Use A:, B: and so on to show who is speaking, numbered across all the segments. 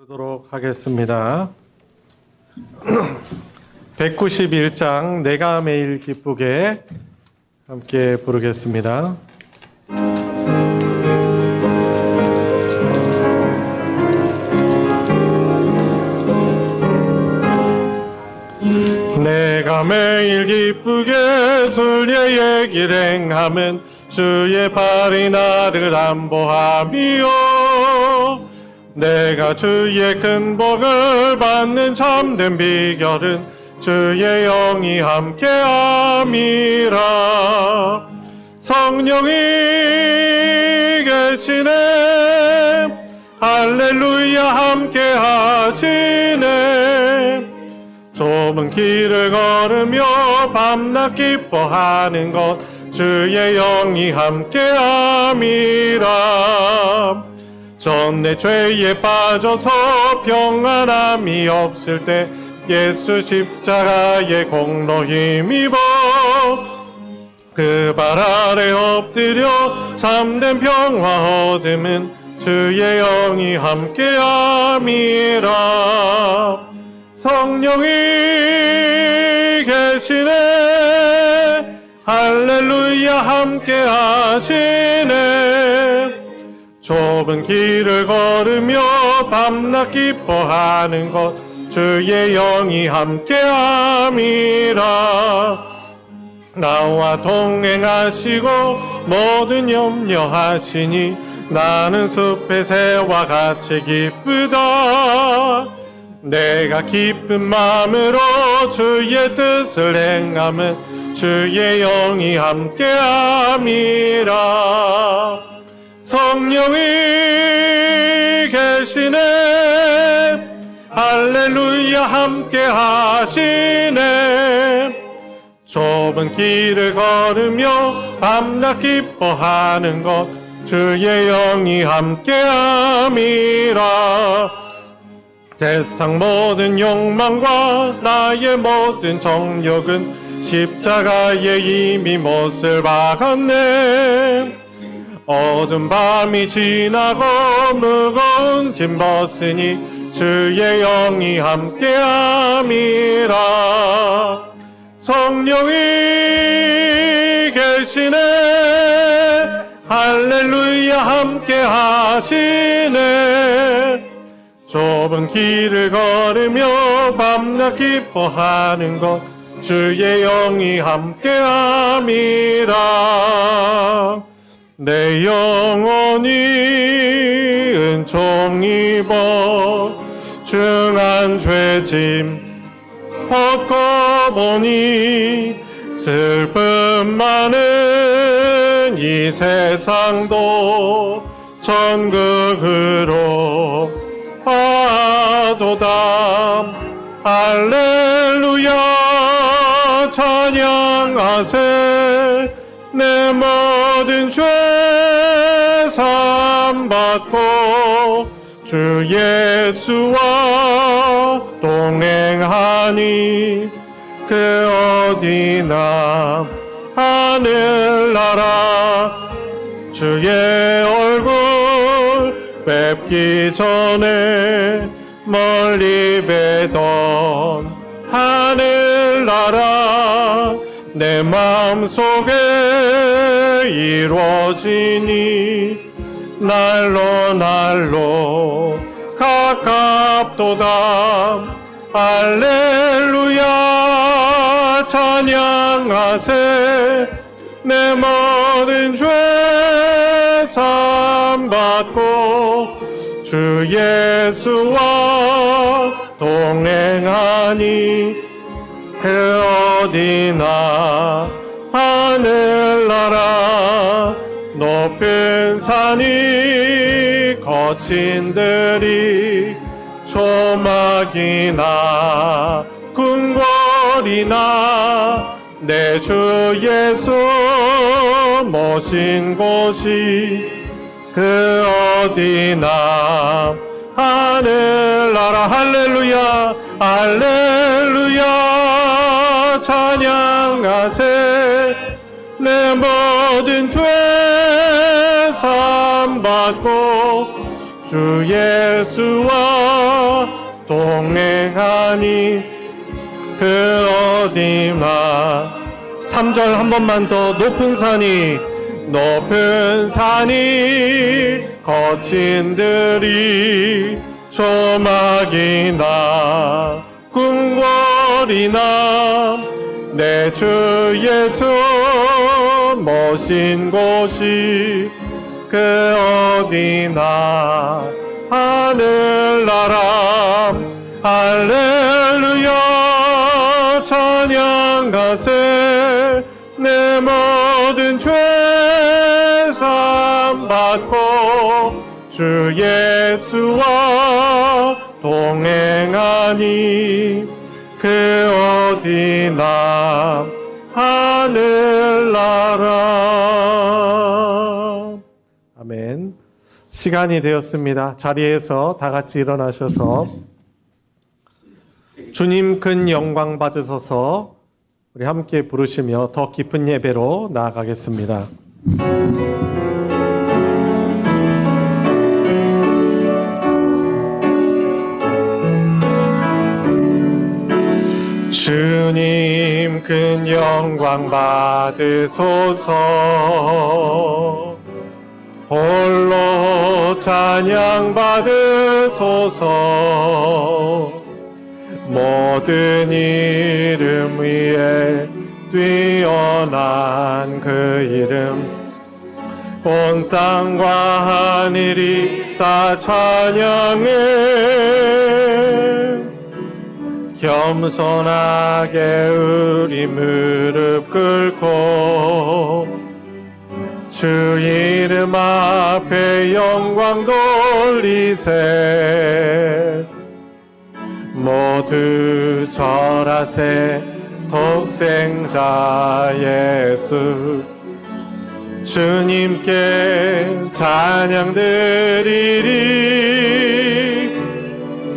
A: 부르도록 하겠습니다. 191장 내가 매일 기쁘게 함께 부르겠습니다. 내가 매일 기쁘게 주의 얘기를 행하면 주의 발이 나를 안보하며 내가 주의 큰 복을 받는 참된 비결은 주의 영이 함께함이라. 성령이 계시네 할렐루야 함께하시네. 좁은 길을 걸으며 밤낮 기뻐하는 것 주의 영이 함께함이라. 전내 죄에 빠져서 평안함이 없을 때 예수 십자가의 공로 힘입어 그 발 아래 엎드려 참된 평화 얻음은 주의 영이 함께함이라. 성령이 계시네 할렐루야 함께하시네. 좁은 길을 걸으며 밤낮 기뻐하는 것 주의 영이 함께함이라. 나와 동행하시고 모든 염려하시니 나는 숲의 새와 같이 기쁘다. 내가 기쁜 마음으로 주의 뜻을 행하면 주의 영이 함께함이라. 성령이 계시네 할렐루야 함께하시네. 좁은 길을 걸으며 밤낮 기뻐하는 것 주의 영이 함께함이라. 세상 모든 욕망과 나의 모든 정욕은 십자가에 이미 못을 박았네. 어두운 밤이 지나고 무거운 짐 벗으니 주의 영이 함께함이라. 성령이 계시네 할렐루야 함께하시네. 좁은 길을 걸으며 밤낮 기뻐하는 것 주의 영이 함께함이라. 내 영혼이 은총 입어 중한 죄짐 벗고 보니 슬픔 많은 이 세상도 천국으로 하도다. 할렐루야 찬양하세. 내 모든 죄 사함 받고 주 예수와 동행하니 그 어디나 하늘나라. 주의 얼굴 뵙기 전에 멀리 뵈던 하늘나라 내 마음속에 이루어지니 날로 날로 가깝도다. 할렐루야 찬양하세. 내 모든 죄 사함 받고 주 예수와 동행하니 그 어디나 하늘나라. 높은 산이 거친 들이 조막이나 궁궐이나 내 주 예수 모신 곳이 그 어디나 하늘나라. 할렐루야 할렐루야 찬양하세. 내 모든 죄 사함 받고 주 예수와 동행하니 그 어디나 3절 한 번만 더. 높은 산이 거친 들이 조막이나 궁궐이나 내 주 예수 모신 곳이 그 어디나 하늘나라 할렐루야 찬양하세 내 모든 죄 사함받고 주 예수와 동행하니 그 어디나 하늘나라. 아멘. 시간이 되었습니다. 자리에서 다 같이 일어나셔서 주님 큰 영광 받으소서 우리 함께 부르시며 더 깊은 예배로 나아가겠습니다. 주님 큰 영광 받으소서 홀로 찬양 받으소서 모든 이름 위에 뛰어난 그 이름 온 땅과 하늘이 다 찬양해 겸손하게 우리 무릎 꿇고 주 이름 앞에 영광 돌리세 모두 절하세 독생자 예수 주님께 찬양 드리리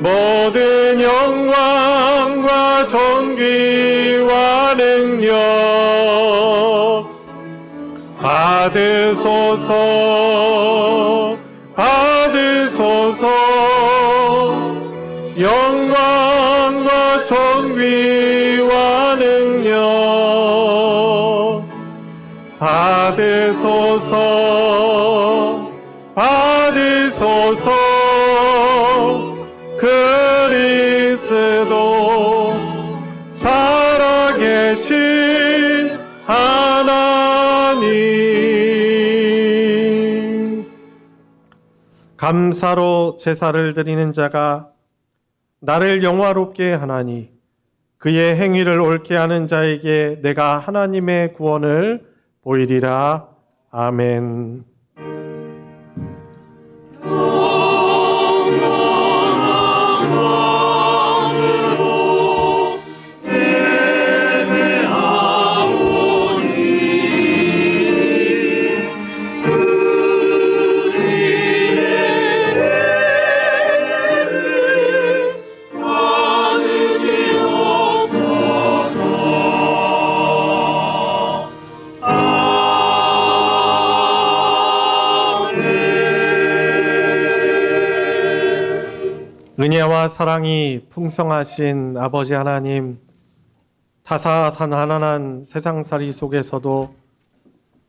A: 모든 영광과 존귀와 능력 받으소서 받으소서 영광과 존귀와 능력 받으소서 받으소서 그리스도 살아계신 하나님 감사로 제사를 드리는 자가 나를 영화롭게 하나니 그의 행위를 옳게 하는 자에게 내가 하나님의 구원을 보이리라. 아멘. 은혜와 사랑이 풍성하신 아버지 하나님, 타사산한한 세상살이 속에서도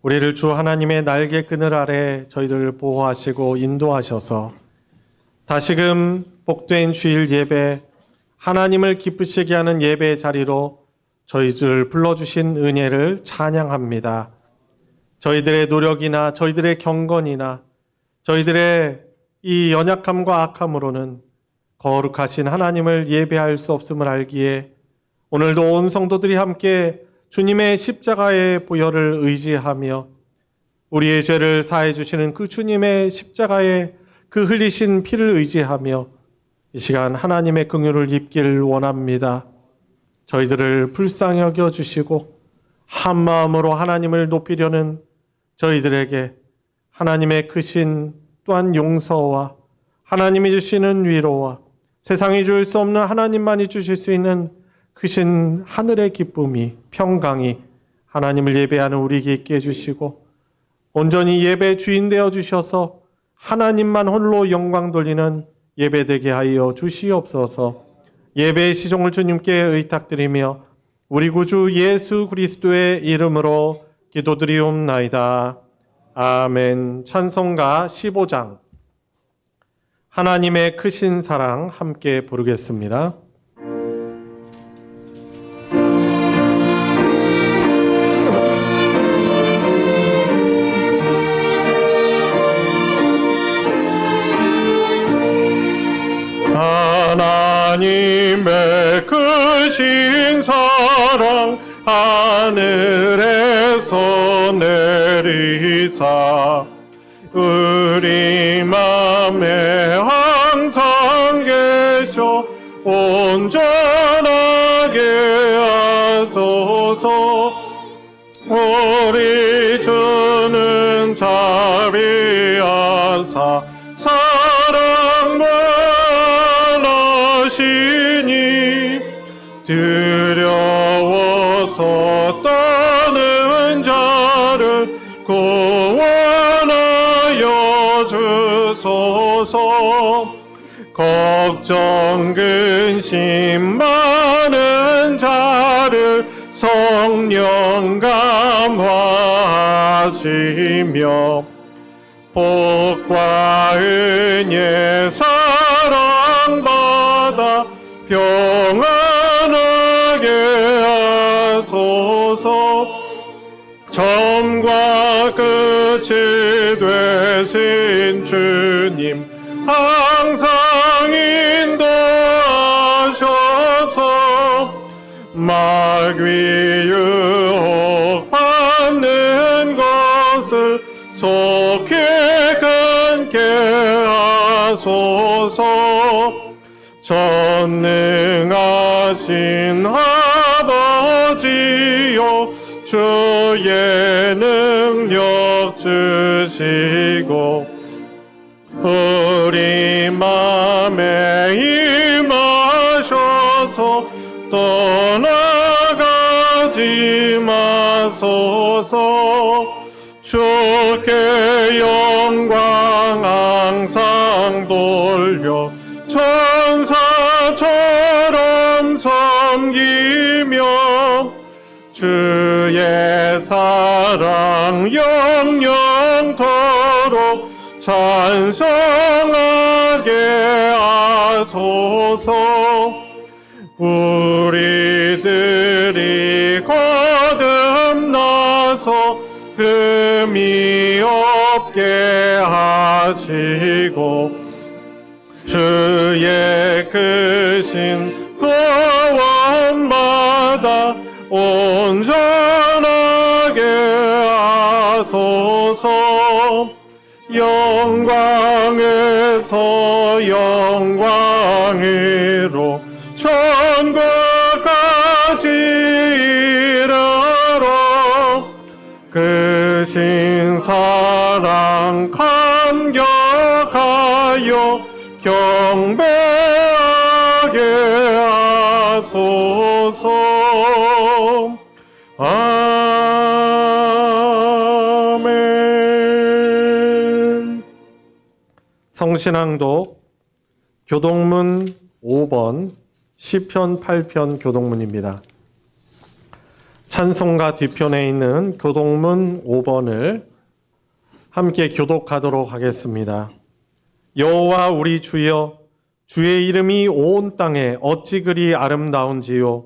A: 우리를 주 하나님의 날개 그늘 아래 저희들을 보호하시고 인도하셔서 다시금 복된 주일 예배, 하나님을 기쁘시게 하는 예배의 자리로 저희들 불러주신 은혜를 찬양합니다. 저희들의 노력이나 저희들의 경건이나 저희들의 이 연약함과 악함으로는 거룩하신 하나님을 예배할 수 없음을 알기에 오늘도 온 성도들이 함께 주님의 십자가의 보혈을 의지하며 우리의 죄를 사해 주시는 그 주님의 십자가의 그 흘리신 피를 의지하며 이 시간 하나님의 긍휼을 입기를 원합니다. 저희들을 불쌍히 여겨 주시고 한 마음으로 하나님을 높이려는 저희들에게 하나님의 크신 또한 용서와 하나님이 주시는 위로와 세상이 줄 수 없는 하나님만이 주실 수 있는 크신 하늘의 기쁨이 평강이 하나님을 예배하는 우리에게 있게 해주시고 온전히 예배 주인 되어 주셔서 하나님만 홀로 영광 돌리는 예배되게 하여 주시옵소서. 예배의 시종을 주님께 의탁드리며 우리 구주 예수 그리스도의 이름으로 기도드리옵나이다. 아멘. 찬송가 15장 하나님의 크신 사랑 함께 부르겠습니다. 하나님의 크신 사랑 하늘에서 내리사 우리 맘에 항상 계셔 온전하게 하소서. 우리 주는 자비하사 사랑 많으시니 두려워서 떠는 자를 구원하여 주소서. 걱정 근심 많은 자를 성령 감화하시며 복과 은혜 사랑받아 평안하게 하소서. 처음과 끝이 되신 주님 항상 인도하셔서 마귀 유혹 받는 것을 속히 끊게 하소서. 전능하신 아버지여 주의 능력 주시고 우리 맘에 임하셔서 떠나가지 마소서. 주께 영광 항상 돌려 천사처럼 섬기며 주의 사랑 영영토록 찬송하게 하소서. 우리들이 거듭나서 흠이 없게 하시고 주의 크신 구원받아 온전하게 하소서. 영광에서 영광으로 천국까지 이르러 크신 사랑 감격하여 경배하게 하소서. 아멘. 성신앙독 교동문 5번 시편 8편 교동문입니다. 찬송가 뒤편에 있는 교동문 5번을 함께 교독하도록 하겠습니다. 여호와 우리 주여, 주의 이름이 온 땅에 어찌 그리 아름다운지요.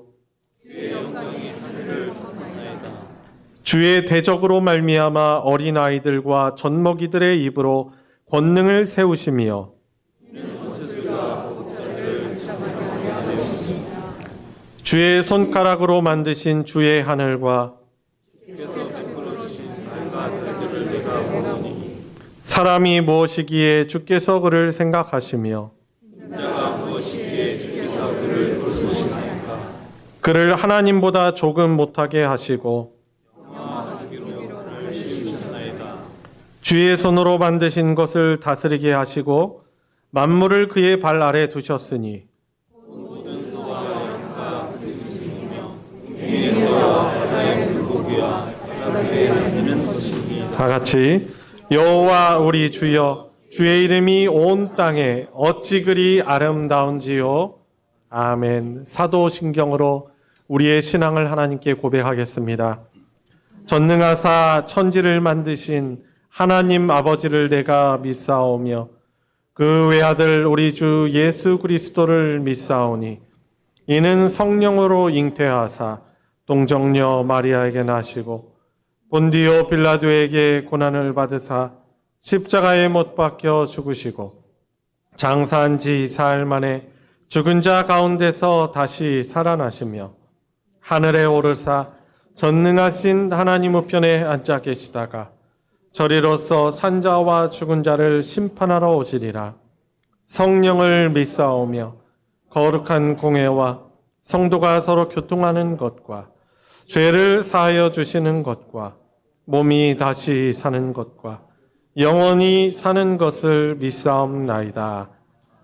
A: 주의 대적으로 말미암아 어린아이들과 젖먹이들의 입으로 권능을 세우시며 주의 손가락으로 만드신 주의 하늘과 사람이 무엇이기에 주께서 그를 생각하시며 그를 하나님보다 조금 못하게 하시고 주의 손으로 만드신 것을 다스리게 하시고 만물을 그의 발 아래 두셨으니 다 같이 여호와 우리 주여, 주의 이름이 온 땅에 어찌 그리 아름다운지요. 아멘. 사도신경으로 우리의 신앙을 하나님께 고백하겠습니다. 전능하사 천지를 만드신 하나님 아버지를 내가 믿사오며 그 외아들 우리 주 예수 그리스도를 믿사오니 이는 성령으로 잉태하사 동정녀 마리아에게 나시고 본디오 빌라도에게 고난을 받으사 십자가에 못 박혀 죽으시고 장사한 지 사흘 만에 죽은 자 가운데서 다시 살아나시며 하늘에 오르사 전능하신 하나님 우편에 앉아 계시다가 저리로서 산자와 죽은 자를 심판하러 오시리라. 성령을 믿사오며 거룩한 공회와 성도가 서로 교통하는 것과 죄를 사하여 주시는 것과 몸이 다시 사는 것과 영원히 사는 것을 믿사옵나이다.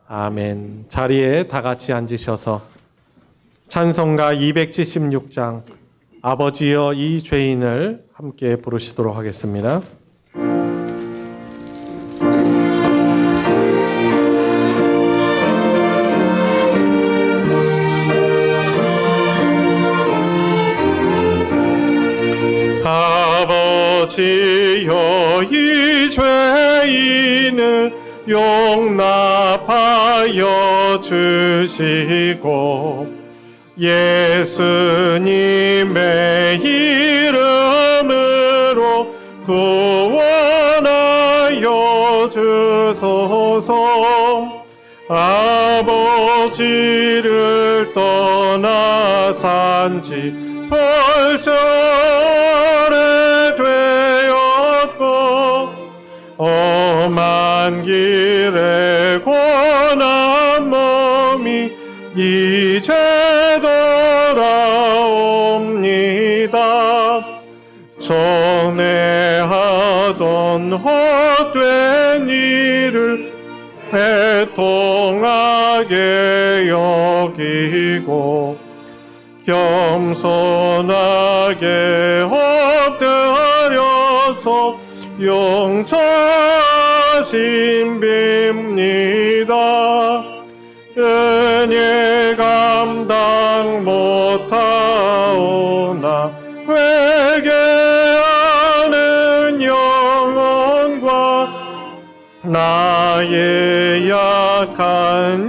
A: 아멘. 자리에 다 같이 앉으셔서 찬송가 276장 아버지여 이 죄인을 함께 부르시도록 하겠습니다. 아버지여 이 죄인을 용납하여 주시고 예수님의 이름으로 구원하여 주소서. 아버지를 떠나 산지 벌써 험한 길에 고난 몸이 이제 돌아옵니다. 전에 하던 헛된 일을 애통하게 여기고 겸손하게 엎드려서 용서하심 빕니다. 은혜 감당 못하오나 회개하는 영혼과 나의 약한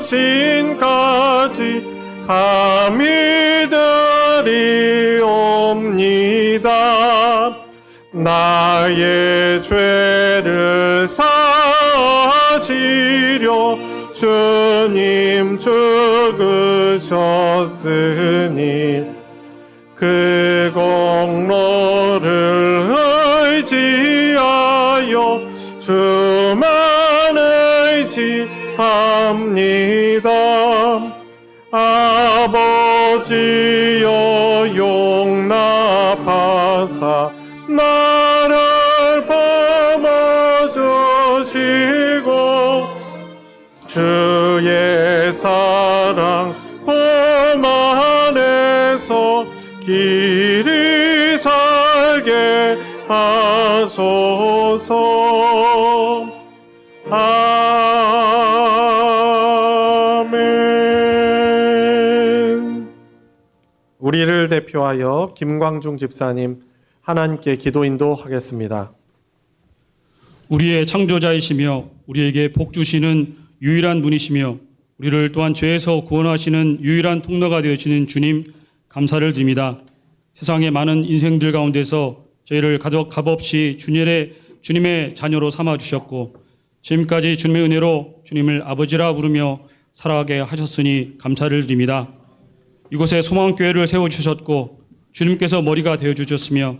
A: 육신까지 감히 드리옵니다. 나의 죄를 사하시려 주님 죽으셨으니 그 공로를 의지하여 주만 의지합니다. 아버지여 용납하사 나를 품어주시고 주의 사랑 품 안에서 길이 살게 하소서. 아멘. 우리를 대표하여 김광중 집사님 하나님께 기도 인도하겠습니다.
B: 우리의 창조자이시며 우리에게 복 주시는 유일한 분이시며 우리를 또한 죄에서 구원하시는 유일한 통로가 되어주시는 주님 감사를 드립니다. 세상의 많은 인생들 가운데서 저희를 값없이 주님의 자녀로 삼아주셨고 지금까지 주님의 은혜로 주님을 아버지라 부르며 살아가게 하셨으니 감사를 드립니다. 이곳에 소망교회를 세워주셨고 주님께서 머리가 되어주셨으며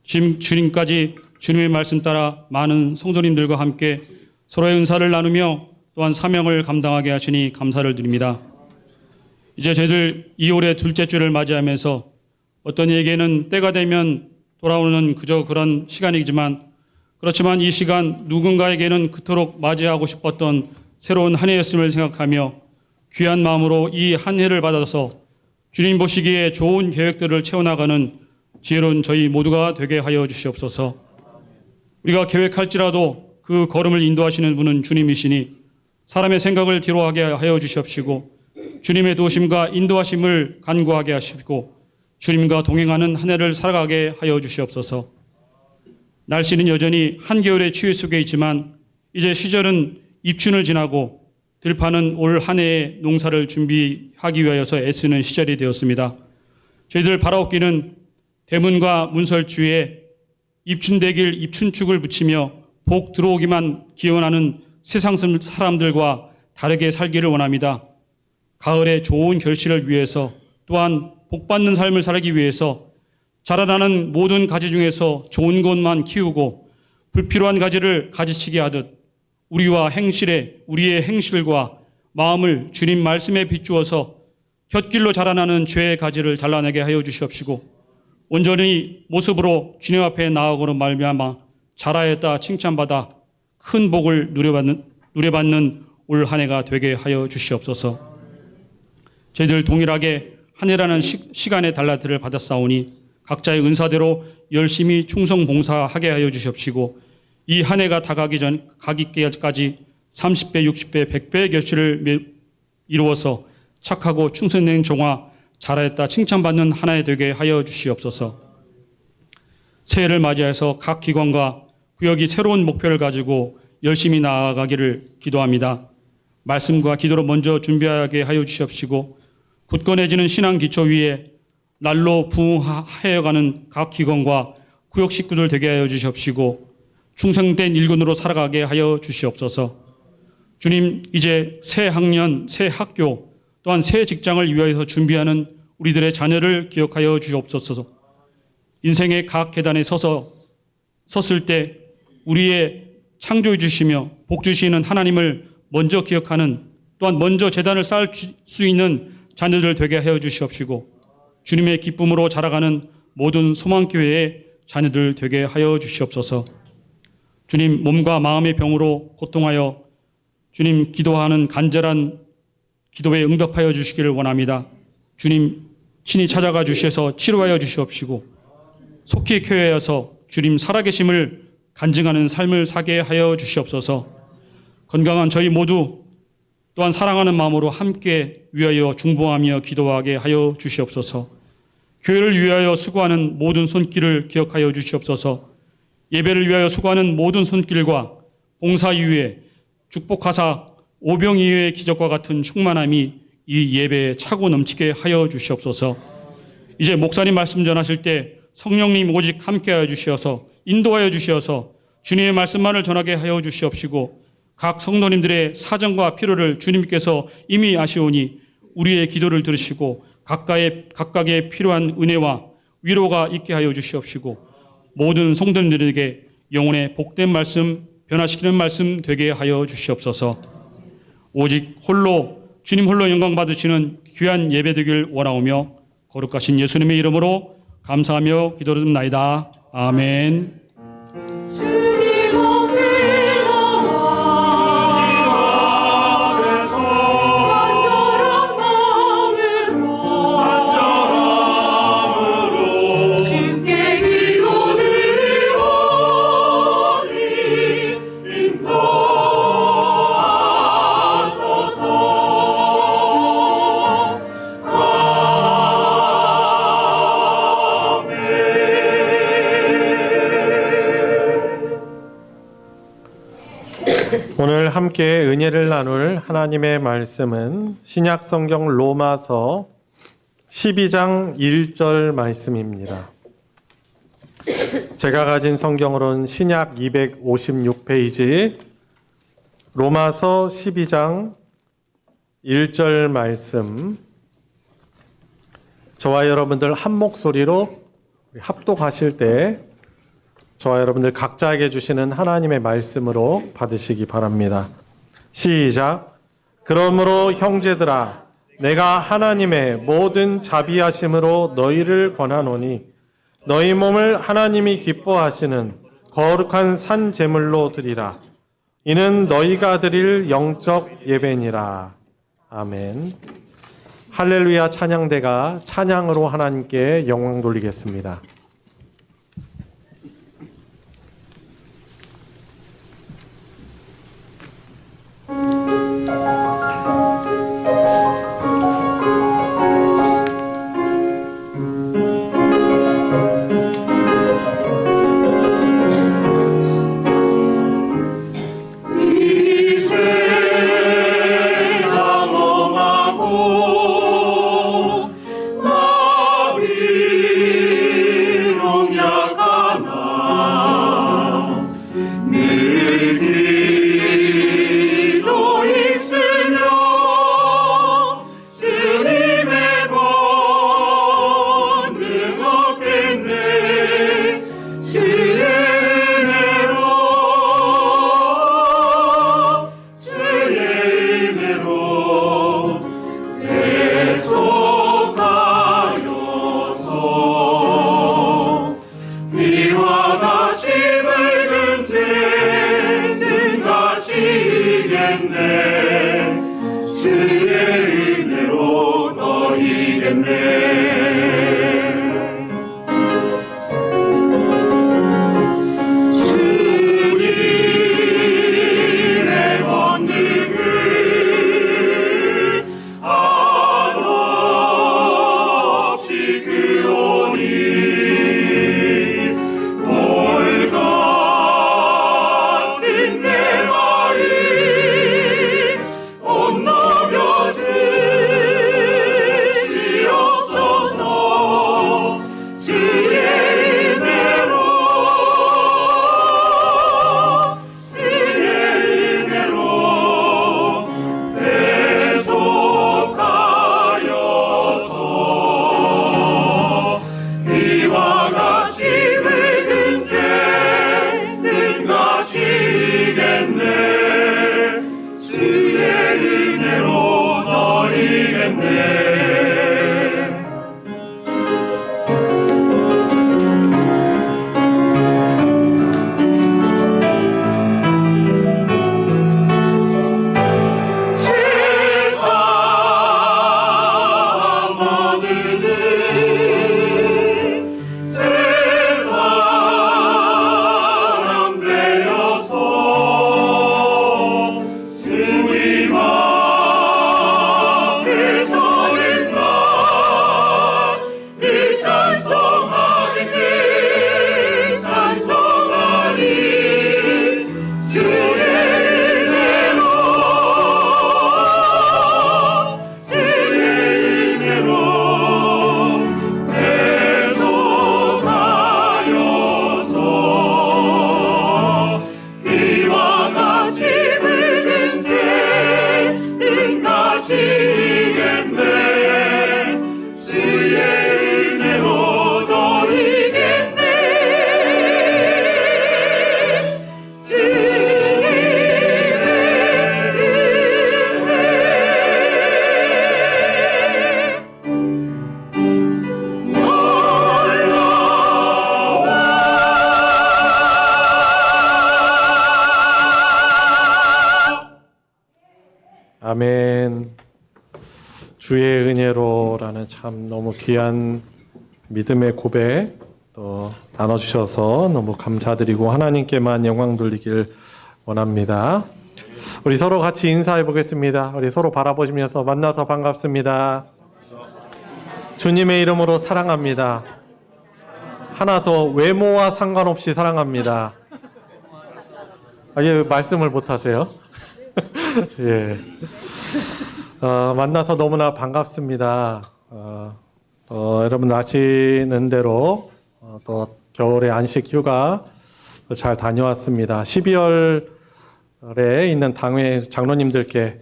B: 지금 주님까지 주님의 말씀 따라 많은 성도님들과 함께 서로의 은사를 나누며 또한 사명을 감당하게 하시니 감사를 드립니다. 이제 저희들 2월의 둘째 주를 맞이하면서 어떤 이에게는 때가 되면 돌아오는 그저 그런 시간이지만 그렇지만 이 시간 누군가에게는 그토록 맞이하고 싶었던 새로운 한 해였음을 생각하며 귀한 마음으로 이 한 해를 받아서 주님 보시기에 좋은 계획들을 채워나가는 지혜로운 저희 모두가 되게 하여 주시옵소서. 우리가 계획할지라도 그 걸음을 인도하시는 분은 주님이시니 사람의 생각을 뒤로하게 하여 주시옵시고 주님의 도심과 인도하심을 간구하게 하시고 주님과 동행하는 한 해를 살아가게 하여 주시옵소서. 날씨는 여전히 한겨울의 추위 속에 있지만 이제 시절은 입춘을 지나고 들판은 올 한 해의 농사를 준비하기 위하여서 애쓰는 시절이 되었습니다. 저희들 바라옵기는 대문과 문설주에 입춘대길 입춘축을 붙이며 복 들어오기만 기원하는 세상 사람들과 다르게 살기를 원합니다. 가을의 좋은 결실을 위해서 또한 복받는 삶을 살기 위해서 자라나는 모든 가지 중에서 좋은 것만 키우고 불필요한 가지를 가지치게 하듯 우리의 행실과 마음을 주님 말씀에 비추어서 곁길로 자라나는 죄의 가지를 잘라내게 하여 주시옵시고 온전히 모습으로 주님 앞에 나아가로 말미암아 자라였다 칭찬받아 큰 복을 누려받는 올 한 해가 되게 하여 주시옵소서. 저희들 동일하게 한 해라는 시간의 달란트를 받았사오니 각자의 은사대로 열심히 충성 봉사하게 하여 주시옵시고 이 한 해가 가기까지 30배, 60배, 100배의 결실을 이루어서 착하고 충성된 종아 잘하였다 칭찬받는 한 해 되게 하여 주시옵소서. 새해를 맞이해서 각 기관과 구역이 새로운 목표를 가지고 열심히 나아가기를 기도합니다. 말씀과 기도로 먼저 준비하게 하여 주시옵시고 굳건해지는 신앙 기초 위에 날로 부흥하여가는 각 기관과 구역 식구들 되게 하여 주시옵시고 충성된 일꾼으로 살아가게 하여 주시옵소서. 주님, 이제 새 학년, 새 학교 또한 새 직장을 위하여서 준비하는 우리들의 자녀를 기억하여 주시옵소서. 인생의 각 계단에 섰을 때 우리의 창조해 주시며 복 주시는 하나님을 먼저 기억하는 또한 먼저 재단을 쌓을 수 있는 자녀들 되게 하여 주시옵시고 주님의 기쁨으로 자라가는 모든 소망교회의 자녀들 되게 하여 주시옵소서. 주님, 몸과 마음의 병으로 고통하여 주님 기도하는 간절한 기도에 응답하여 주시기를 원합니다. 주님 친히 찾아가 주셔서 치료하여 주시옵시고 속히 쾌하여서 주님 살아계심을 간증하는 삶을 사게 하여 주시옵소서. 건강한 저희 모두 또한 사랑하는 마음으로 함께 위하여 중보하며 기도하게 하여 주시옵소서. 교회를 위하여 수고하는 모든 손길을 기억하여 주시옵소서. 예배를 위하여 수고하는 모든 손길과 봉사 이후에 축복하사 오병 이후의 기적과 같은 충만함이 이 예배에 차고 넘치게 하여 주시옵소서. 이제 목사님 말씀 전하실 때 성령님 오직 함께하여 주시어서 인도하여 주시어서 주님의 말씀만을 전하게 하여 주시옵시고 각 성도님들의 사정과 필요를 주님께서 이미 아시오니 우리의 기도를 들으시고 각각의 필요한 은혜와 위로가 있게 하여 주시옵시고 모든 성도님들에게 영혼의 복된 말씀, 변화시키는 말씀 되게 하여 주시옵소서. 오직 주님 홀로 영광 받으시는 귀한 예배 되길 원하오며 거룩하신 예수님의 이름으로 감사하며 기도드립나이다. 아멘.
C: 주님 앞에 나와 간절한 마음으로 주께 기도드리오니 인도하소서.
A: 오늘 함께 은혜를 나눌 하나님의 말씀은 신약 성경 로마서 12장 1절 말씀입니다. 제가 가진 성경으로는 신약 256페이지 로마서 12장 1절 말씀, 저와 여러분들 한 목소리로 합독하실 때 저와 여러분들 각자에게 주시는 하나님의 말씀으로 받으시기 바랍니다. 시작. 그러므로 형제들아, 내가 하나님의 모든 자비하심으로 너희를 권하노니 너희 몸을 하나님이 기뻐하시는 거룩한 산 제물로 드리라. 이는 너희가 드릴 영적 예배니라. 아멘. 할렐루야 찬양대가 찬양으로 하나님께 영광 돌리겠습니다.
C: 주의 은혜로 너희겠네. 주님의 권능을 한없이 그오니 돌 같은 내 마음 못 녹여주시옵소서. 주의 은혜로 대속하여서 이와 같이 붉은 죄는 같이 이겠네. 주의 은혜로 너희겠네. 세상 모두는 새 사람 되어서 주님 앞에 서는 날 늘 찬송하겠네. 찬송하리 주의 은혜로 대속하여서 이와 같이 붉은 죄는 같이 이겠네. 주의 은혜로 너희겠네. 주님의 은혜
A: 아멘. 주의 은혜로라는 참 너무 귀한 믿음의 고백 또 나눠주셔서 너무 감사드리고 하나님께만 영광 돌리길 원합니다. 우리 서로 같이 인사해 보겠습니다. 우리 서로 바라보시면서 만나서 반갑습니다. 주님의 이름으로 사랑합니다. 하나 더 외모와 상관없이 사랑합니다. 예, 말씀을 못 하세요? 예. 만나서 너무나 반갑습니다. 여러분 아시는 대로 또 겨울에 안식 휴가 잘 다녀왔습니다. 12월에 있는 당회 장로님들께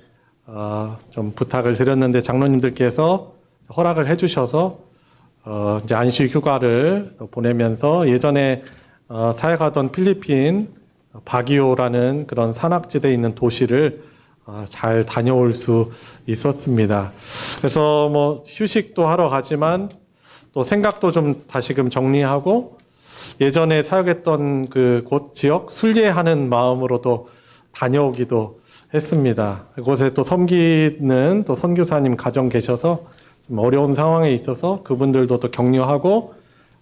A: 좀 부탁을 드렸는데 장로님들께서 허락을 해주셔서 이제 안식 휴가를 보내면서 예전에 사역하던 필리핀 바기오라는 그런 산악지대에 있는 도시를 잘 다녀올 수 있었습니다. 그래서 뭐 휴식도 하러 가지만 또 생각도 좀 다시금 정리하고 예전에 사역했던 그 곳 지역 순례하는 마음으로도 다녀오기도 했습니다. 그곳에 또 섬기는 또 선교사님 가정 계셔서 좀 어려운 상황에 있어서 그분들도 또 격려하고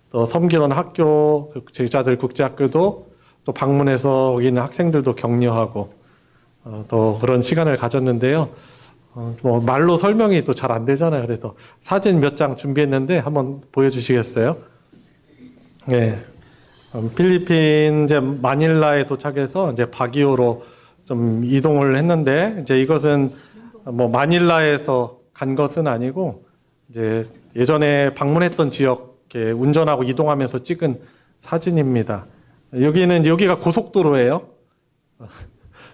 A: 또 섬기던 학교 제자들 국제학교도 또 방문해서 거기 있는 학생들도 격려하고 또 그런 시간을 가졌는데요. 뭐 말로 설명이 또 잘 안 되잖아요. 그래서 사진 몇 장 준비했는데 한번 보여주시겠어요? 네. 필리핀 이제 마닐라에 도착해서 이제 바기오로 좀 이동을 했는데 이제 이것은 뭐 마닐라에서 간 것은 아니고 이제 예전에 방문했던 지역에 운전하고 이동하면서 찍은 사진입니다. 여기가 고속도로예요.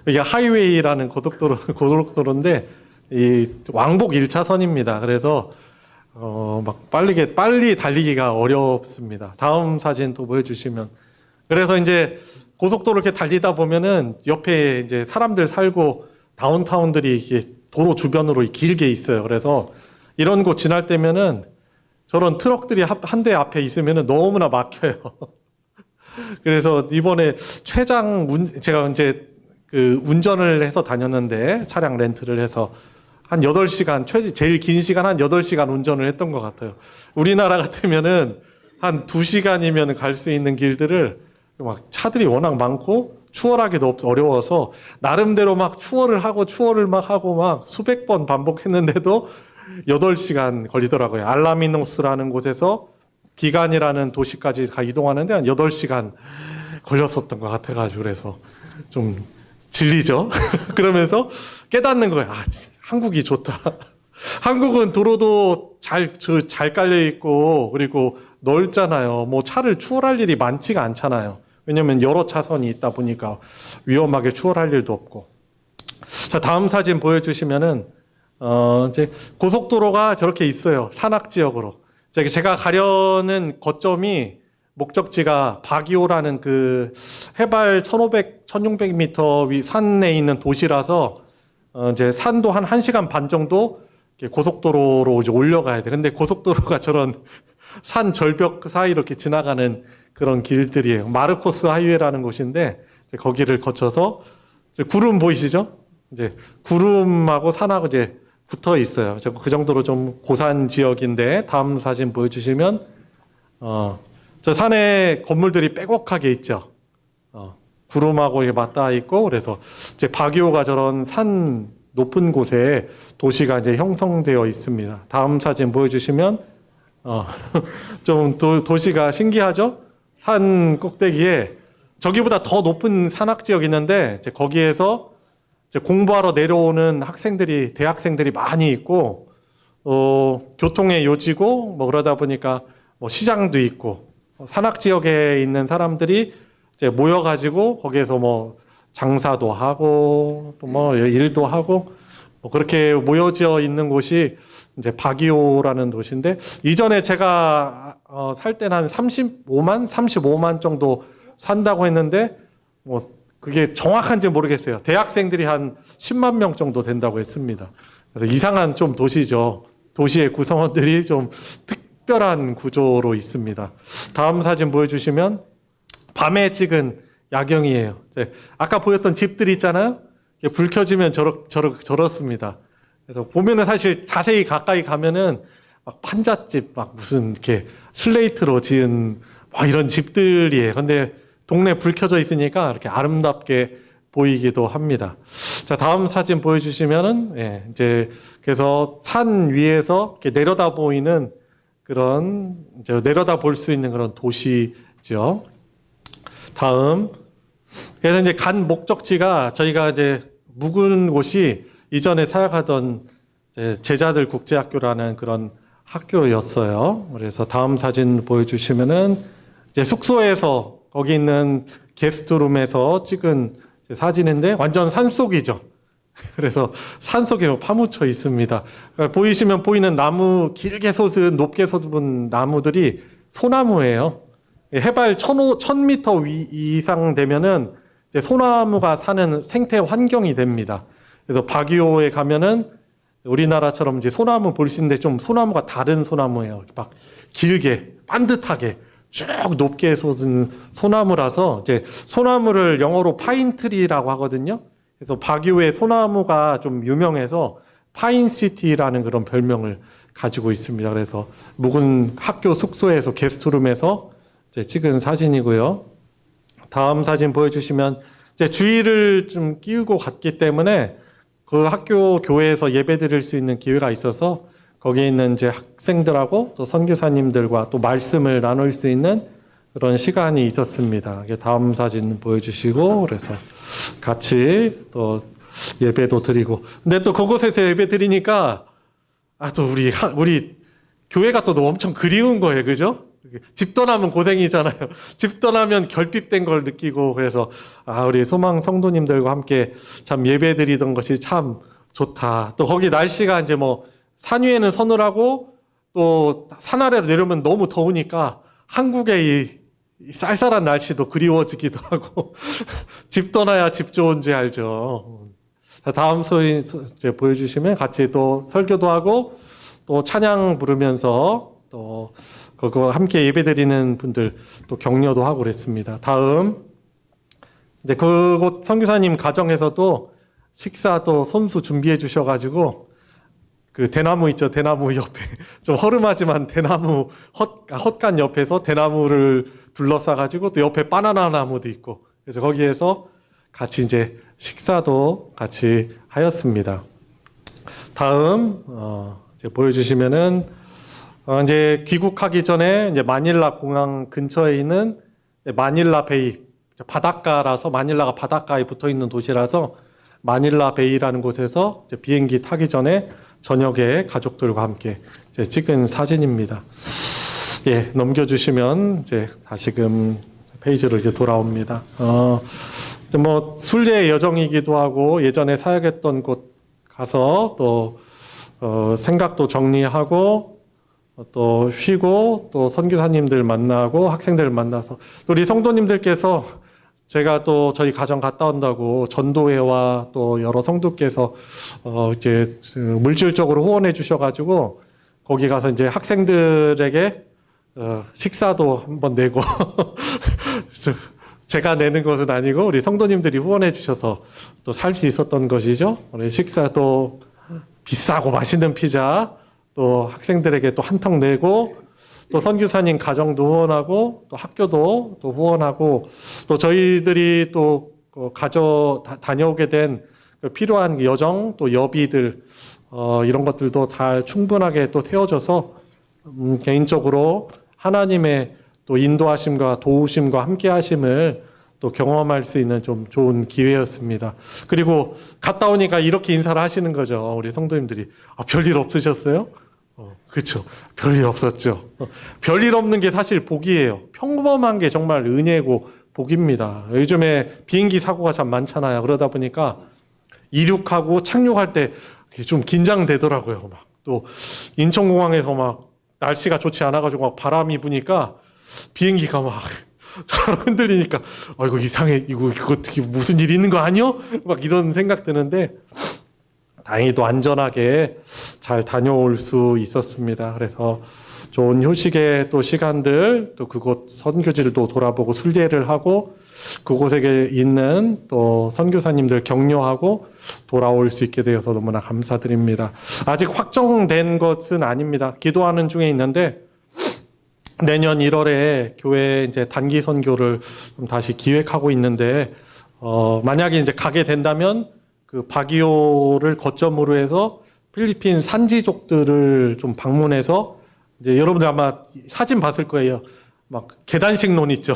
A: 이게 하이웨이라는 고속도로인데 이 왕복 1차선입니다. 그래서 막 빨리 달리기가 어렵습니다. 다음 사진 또 보여주시면. 그래서 이제 고속도로 이렇게 달리다 보면은 옆에 이제 사람들 살고 다운타운들이 이게 도로 주변으로 길게 있어요. 그래서 이런 곳 지날 때면은 저런 트럭들이 한 대 앞에 있으면은 너무나 막혀요. 그래서 이번에 제가 이제 그 운전을 해서 다녔는데 차량 렌트를 해서 한 8시간, 제일 긴 시간 한 8시간 운전을 했던 것 같아요. 우리나라 같으면은 한 2시간이면 갈 수 있는 길들을 막 차들이 워낙 많고 추월하기도 어려워서 나름대로 막 추월을 막 하고 막 수백 번 반복했는데도 8시간 걸리더라고요. 알라미노스라는 곳에서 비간이라는 도시까지 이동하는데 한 8시간 걸렸었던 것 같아가지고 그래서 좀 질리죠. 그러면서 깨닫는 거예요. 아, 한국이 좋다. 한국은 도로도 잘 깔려 있고 그리고 넓잖아요. 뭐 차를 추월할 일이 많지가 않잖아요. 왜냐면 여러 차선이 있다 보니까 위험하게 추월할 일도 없고. 자, 다음 사진 보여주시면은 이제 고속도로가 저렇게 있어요. 산악 지역으로. 제가 가려는 거점이 목적지가 바기오라는 그 해발 1600m 위 산에 있는 도시라서 이제 산도 한 1시간 반 정도 고속도로로 이제 올려가야 돼. 근데 고속도로가 저런 산 절벽 사이 이렇게 지나가는 그런 길들이에요. 마르코스 하이웨이라는 곳인데 이제 거기를 거쳐서 이제 구름 보이시죠? 이제 구름하고 산하고 이제 붙어 있어요. 그 정도로 좀 고산 지역인데 다음 사진 보여주시면 저 산에 건물들이 빼곡하게 있죠. 구름하고 맞닿아 있고 그래서 이제 바기오가 저런 산 높은 곳에 도시가 이제 형성되어 있습니다. 다음 사진 보여주시면 좀 도시가 신기하죠? 산 꼭대기에 저기보다 더 높은 산악 지역이 있는데 이제 거기에서 이제 공부하러 내려오는 대학생들이 많이 있고 교통의 요지고 뭐 그러다 보니까 뭐 시장도 있고 산악 지역에 있는 사람들이 이제 모여가지고 거기에서 뭐 장사도 하고 또 뭐 일도 하고 뭐 그렇게 모여져 있는 곳이 이제 바기오라는 도시인데 이전에 제가 살 때는 한 35만 정도 산다고 했는데 뭐 그게 정확한지 모르겠어요. 대학생들이 한 10만 명 정도 된다고 했습니다. 그래서 이상한 좀 도시죠. 도시의 구성원들이 좀 특별한 구조로 있습니다. 다음 사진 보여주시면 밤에 찍은 야경이에요. 아까 보였던 집들 있잖아요. 불 켜지면 저렇습니다. 그래서 보면은 사실 자세히 가까이 가면은 막 판잣집, 막 무슨 이렇게 슬레이트로 지은 막 이런 집들이에요. 근데 동네 불 켜져 있으니까 이렇게 아름답게 보이기도 합니다. 자, 다음 사진 보여주시면은, 예, 이제, 그래서 산 위에서 이렇게 내려다 보이는 그런, 이제 내려다 볼 수 있는 그런 도시죠. 다음. 그래서 이제 간 목적지가 저희가 이제 묵은 곳이 이전에 사역하던 제자들 국제학교라는 그런 학교였어요. 그래서 다음 사진 보여주시면은 이제 숙소에서 거기 있는 게스트룸에서 찍은 사진인데 완전 산속이죠. 그래서 산속에 파묻혀 있습니다. 보이시면 보이는 나무 길게 솟은 높게 솟은 나무들이 소나무예요. 해발 1000m 이상 되면은 이제 소나무가 사는 생태 환경이 됩니다. 그래서 바기오에 가면은 우리나라처럼 이제 소나무 볼 수 있는데 좀 소나무가 다른 소나무예요. 막 길게 반듯하게 쭉 높게 솟은 소나무라서 이제 소나무를 영어로 파인트리라고 하거든요. 그래서 바기오의 소나무가 좀 유명해서 파인시티라는 그런 별명을 가지고 있습니다. 그래서 묵은 학교 숙소에서 게스트룸에서 이제 찍은 사진이고요. 다음 사진 보여주시면 이제 주의를 좀 끼우고 갔기 때문에 그 학교 교회에서 예배 드릴 수 있는 기회가 있어서 거기에 있는 이제 학생들하고 또 선교사님들과 또 말씀을 나눌 수 있는 그런 시간이 있었습니다. 다음 사진 보여주시고 그래서 같이 또 예배도 드리고 근데 또 그곳에서 예배 드리니까 또 우리 교회가 또 엄청 그리운 거예요, 그죠? 집 떠나면 고생이잖아요. 집 떠나면 결핍된 걸 느끼고 그래서 우리 소망 성도님들과 함께 참 예배 드리던 것이 참 좋다. 또 거기 날씨가 이제 뭐 산 위에는 서늘하고 또 산 아래로 내려오면 너무 더우니까 한국의 이 쌀쌀한 날씨도 그리워지기도 하고 집 떠나야 집 좋은지 알죠. 자, 다음 소위 이제 보여주시면 같이 또 설교도 하고 또 찬양 부르면서 또 그거 함께 예배드리는 분들 또 격려도 하고 그랬습니다. 다음 이제 그곳 선교사님 가정에서도 식사 또 손수 준비해 주셔가지고 그 대나무 있죠. 대나무 옆에 좀 허름하지만 대나무 헛간 옆에서 대나무를 둘러싸가지고 또 옆에 바나나 나무도 있고 그래서 거기에서 같이 이제 식사도 같이 하였습니다. 다음 이제 보여주시면은 이제 귀국하기 전에 이제 마닐라 공항 근처에 있는 마닐라 베이 바닷가라서 마닐라가 바닷가에 붙어 있는 도시라서 마닐라 베이라는 곳에서 이제 비행기 타기 전에 저녁에 가족들과 함께 이제 찍은 사진입니다. 예, 넘겨주시면 이제 다시금 페이지로 이제 돌아옵니다. 뭐 순례의 여정이기도 하고 예전에 사역했던 곳 가서 또 생각도 정리하고 또 쉬고 또 선교사님들 만나고 학생들 만나서 또 우리 성도님들께서 제가 또 저희 가정 갔다 온다고 전도회와 또 여러 성도께서 이제 물질적으로 후원해 주셔가지고 거기 가서 이제 학생들에게 식사도 한번 내고 제가 내는 것은 아니고 우리 성도님들이 후원해 주셔서 또 살 수 있었던 것이죠. 우리 식사도 비싸고 맛있는 피자 또 학생들에게 또 한턱 내고 또 선교사님 가정도 후원하고 또 학교도 또 후원하고 또 저희들이 또 다녀오게 된 필요한 여정 또 여비들 이런 것들도 다 충분하게 또 태워져서 개인적으로 하나님의 또 인도하심과 도우심과 함께하심을 또 경험할 수 있는 좀 좋은 기회였습니다. 그리고 갔다 오니까 이렇게 인사를 하시는 거죠. 우리 성도님들이 별일 없으셨어요? 그렇죠. 별일 없었죠. 별일 없는 게 사실 복이에요. 평범한 게 정말 은혜고 복입니다. 요즘에 비행기 사고가 참 많잖아요. 그러다 보니까 이륙하고 착륙할 때 좀 긴장되더라고요. 막 또 인천공항에서 막 날씨가 좋지 않아가지고 막 바람이 부니까 비행기가 막 흔들리니까 이거 이상해. 이거 어떻게 무슨 일이 있는 거 아니요? 막 이런 생각 드는데 다행히도 안전하게 잘 다녀올 수 있었습니다. 그래서 좋은 휴식의 또 시간들, 또 그곳 선교지를 또 돌아보고 순례를 하고 그곳에 있는 또 선교사님들 격려하고 돌아올 수 있게 되어서 너무나 감사드립니다. 아직 확정된 것은 아닙니다. 기도하는 중에 있는데 내년 1월에 교회 이제 단기 선교를 좀 다시 기획하고 있는데 만약에 이제 가게 된다면 그 바기오를 거점으로 해서 필리핀 산지족들을 좀 방문해서 이제 여러분들 아마 사진 봤을 거예요. 막 계단식 논 있죠.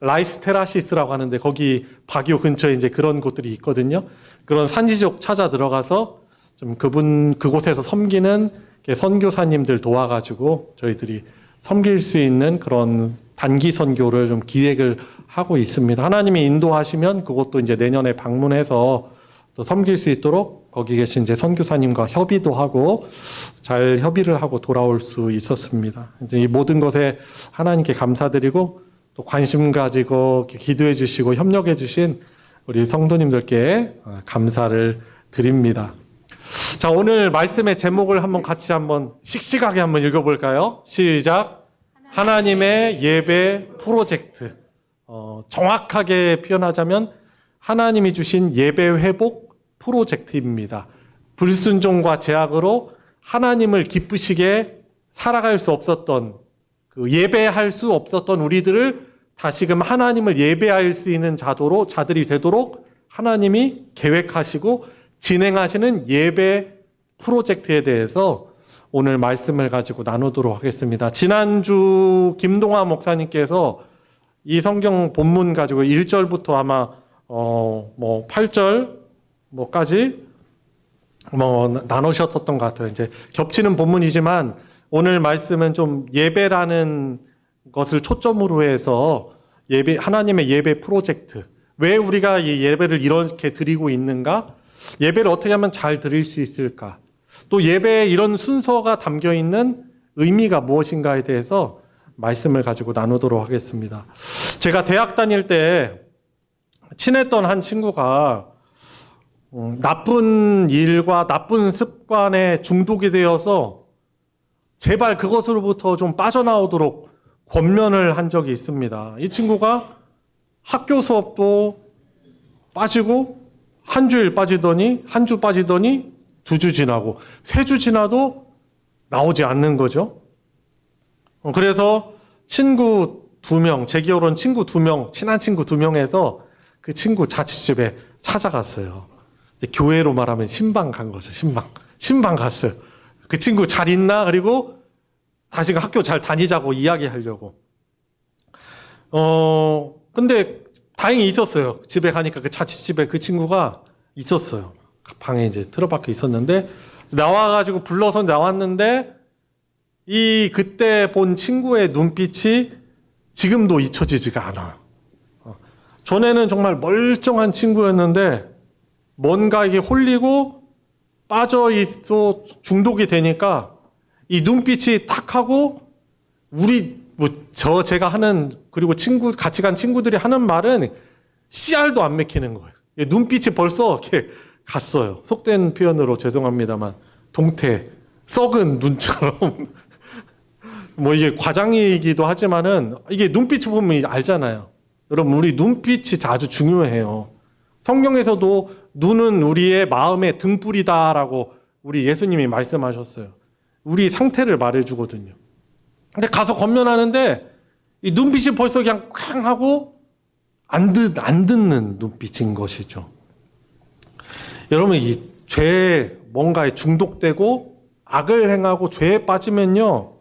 A: 라이스 테라시스라고 하는데 거기 바기오 근처에 이제 그런 곳들이 있거든요. 그런 산지족 찾아 들어가서 좀 그곳에서 섬기는 선교사님들 도와가지고 저희들이 섬길 수 있는 그런 단기 선교를 좀 기획을 하고 있습니다. 하나님이 인도하시면 그것도 이제 내년에 방문해서 또 섬길 수 있도록 거기 계신 이제 선교사님과 협의도 하고 잘 협의를 하고 돌아올 수 있었습니다. 이제 이 모든 것에 하나님께 감사드리고 또 관심 가지고 기도해 주시고 협력해 주신 우리 성도님들께 감사를 드립니다. 자, 오늘 말씀의 제목을 한번 씩씩하게 한번 읽어볼까요? 시작. 하나님의 예배 프로젝트. 정확하게 표현하자면 하나님이 주신 예배 회복 프로젝트입니다. 불순종과 제약으로 하나님을 기쁘시게 살아갈 수 없었던 예배할 수 없었던 우리들을 다시금 하나님을 예배할 수 있는 자들이 되도록 하나님이 계획하시고 진행하시는 예배 프로젝트에 대해서 오늘 말씀을 가지고 나누도록 하겠습니다. 지난주 김동화 목사님께서 이 성경 본문 가지고 1절부터 아마 8절 까지 나누셨었던 것 같아요. 이제 겹치는 본문이지만 오늘 말씀은 좀 예배라는 것을 초점으로 해서 하나님의 예배 프로젝트. 왜 우리가 이 예배를 이렇게 드리고 있는가? 예배를 어떻게 하면 잘 드릴 수 있을까? 또 예배에 이런 순서가 담겨 있는 의미가 무엇인가에 대해서 말씀을 가지고 나누도록 하겠습니다. 제가 대학 다닐 때 친했던 한 친구가 나쁜 일과 나쁜 습관에 중독이 되어서 제발 그것으로부터 좀 빠져나오도록 권면을 한 적이 있습니다. 이 친구가 학교 수업도 빠지고 한 주 빠지더니 2주 지나고 3주 지나도 나오지 않는 거죠. 그래서 친구 2명, 재결혼 친구 2명, 친한 친구 2명에서 그 친구 자취집에 찾아갔어요. 이제 교회로 말하면 신방 간 거죠. 신방 갔어요. 그 친구 잘 있나? 그리고 다시 학교 잘 다니자고 이야기하려고. 근데 다행히 있었어요. 집에 가니까 그 자취집에 그 친구가 있었어요. 방에 이제 틀어박혀 있었는데, 나와가지고 불러서 나왔는데, 그때 본 친구의 눈빛이 지금도 잊혀지지가 않아요. 전에는 정말 멀쩡한 친구였는데, 뭔가 이게 홀리고 빠져있어 중독이 되니까, 이 눈빛이 탁 하고, 제가 하는, 그리고 같이 간 친구들이 하는 말은 씨알도 안 맥히는 거예요. 눈빛이 벌써 이렇게 갔어요. 속된 표현으로 죄송합니다만, 동태, 썩은 눈처럼. 이게 과장이기도 하지만은, 이게 눈빛을 보면 알잖아요. 여러분, 우리 눈빛이 아주 중요해요. 성경에서도 눈은 우리의 마음의 등불이다라고 우리 예수님이 말씀하셨어요. 우리 상태를 말해주거든요. 근데 가서 건면하는데 이 눈빛이 벌써 그냥 쾅 하고 안 듣는 눈빛인 것이죠. 여러분, 이 죄에 뭔가에 중독되고 악을 행하고 죄에 빠지면요,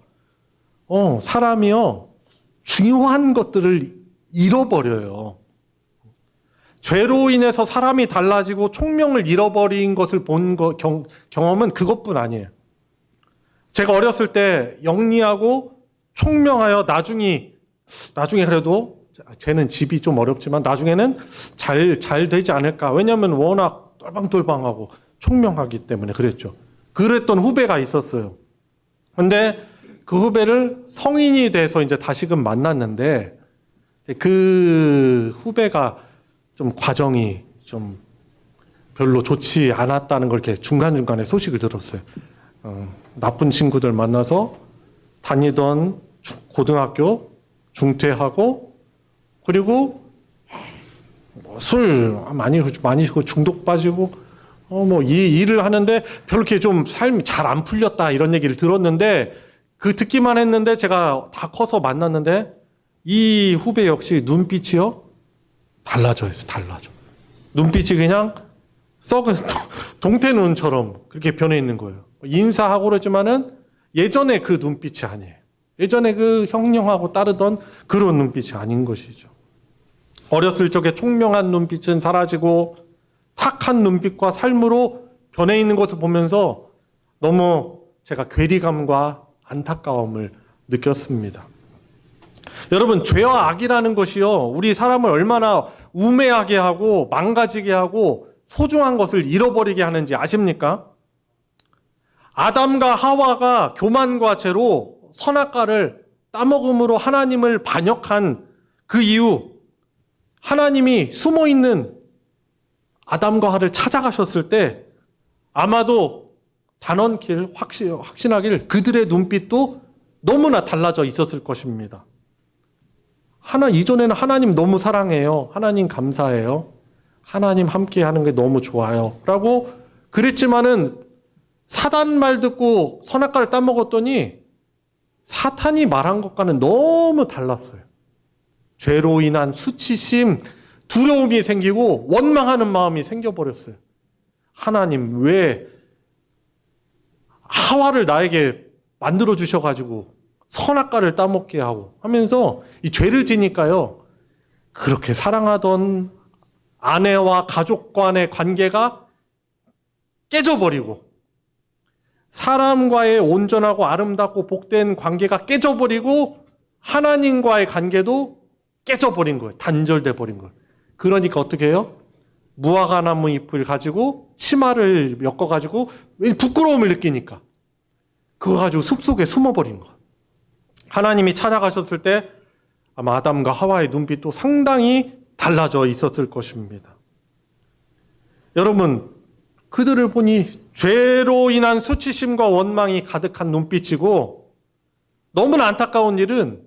A: 사람이요, 중요한 것들을 잃어버려요. 죄로 인해서 사람이 달라지고 총명을 잃어버린 것을 본 경험은 그것뿐 아니에요. 제가 어렸을 때 영리하고 총명하여 나중에 그래도 쟤는 집이 좀 어렵지만 나중에는 잘 되지 않을까. 왜냐하면 워낙 똘방똘방하고 총명하기 때문에 그랬죠. 그랬던 후배가 있었어요. 근데 그 후배를 성인이 돼서 이제 다시금 만났는데 그 후배가 좀 과정이 좀 별로 좋지 않았다는 걸 이렇게 중간중간에 소식을 들었어요. 나쁜 친구들 만나서 다니던 고등학교 중퇴하고, 그리고 술 많이 마시고 중독 빠지고, 이 일을 하는데 별로 이렇게 좀 삶이 잘 안 풀렸다 이런 얘기를 들었는데, 그 듣기만 했는데 제가 다 커서 만났는데 이 후배 역시 눈빛이요 달라져. 눈빛이 그냥 썩은 동태 눈처럼 그렇게 변해 있는 거예요. 인사하고 그러지만은 예전에 그 눈빛이 아니에요. 예전에 그 형령하고 따르던 그런 눈빛이 아닌 것이죠. 어렸을 적에 총명한 눈빛은 사라지고 탁한 눈빛과 삶으로 변해 있는 것을 보면서 너무 제가 괴리감과 안타까움을 느꼈습니다. 여러분, 죄와 악이라는 것이요, 우리 사람을 얼마나 우매하게 하고 망가지게 하고 소중한 것을 잃어버리게 하는지 아십니까? 아담과 하와가 교만과 죄로 선악과를 따먹음으로 하나님을 반역한 그 이후 하나님이 숨어있는 아담과 하와를 찾아가셨을 때 아마도 단언킬 확신하길 그들의 눈빛도 너무나 달라져 있었을 것입니다. 이전에는 하나님 너무 사랑해요. 하나님 감사해요. 하나님 함께 하는 게 너무 좋아요. 라고 그랬지만은 사단 말 듣고 선악과를 따먹었더니 사탄이 말한 것과는 너무 달랐어요. 죄로 인한 수치심, 두려움이 생기고 원망하는 마음이 생겨버렸어요. 하나님 왜 하와를 나에게 만들어 주셔가지고 선악과를 따먹게 하고 하면서 이 죄를 지니까요, 그렇게 사랑하던 아내와 가족 간의 관계가 깨져버리고 사람과의 온전하고 아름답고 복된 관계가 깨져버리고 하나님과의 관계도 깨져버린 거예요. 단절돼 버린 거예요. 그러니까 어떻게 해요? 무화과나무 잎을 가지고 치마를 엮어가지고 부끄러움을 느끼니까 그거 가지고 숲속에 숨어버린 거예요. 하나님이 찾아가셨을 때 아마 아담과 하와의 눈빛도 상당히 달라져 있었을 것입니다. 여러분, 그들을 보니 죄로 인한 수치심과 원망이 가득한 눈빛이고, 너무나 안타까운 일은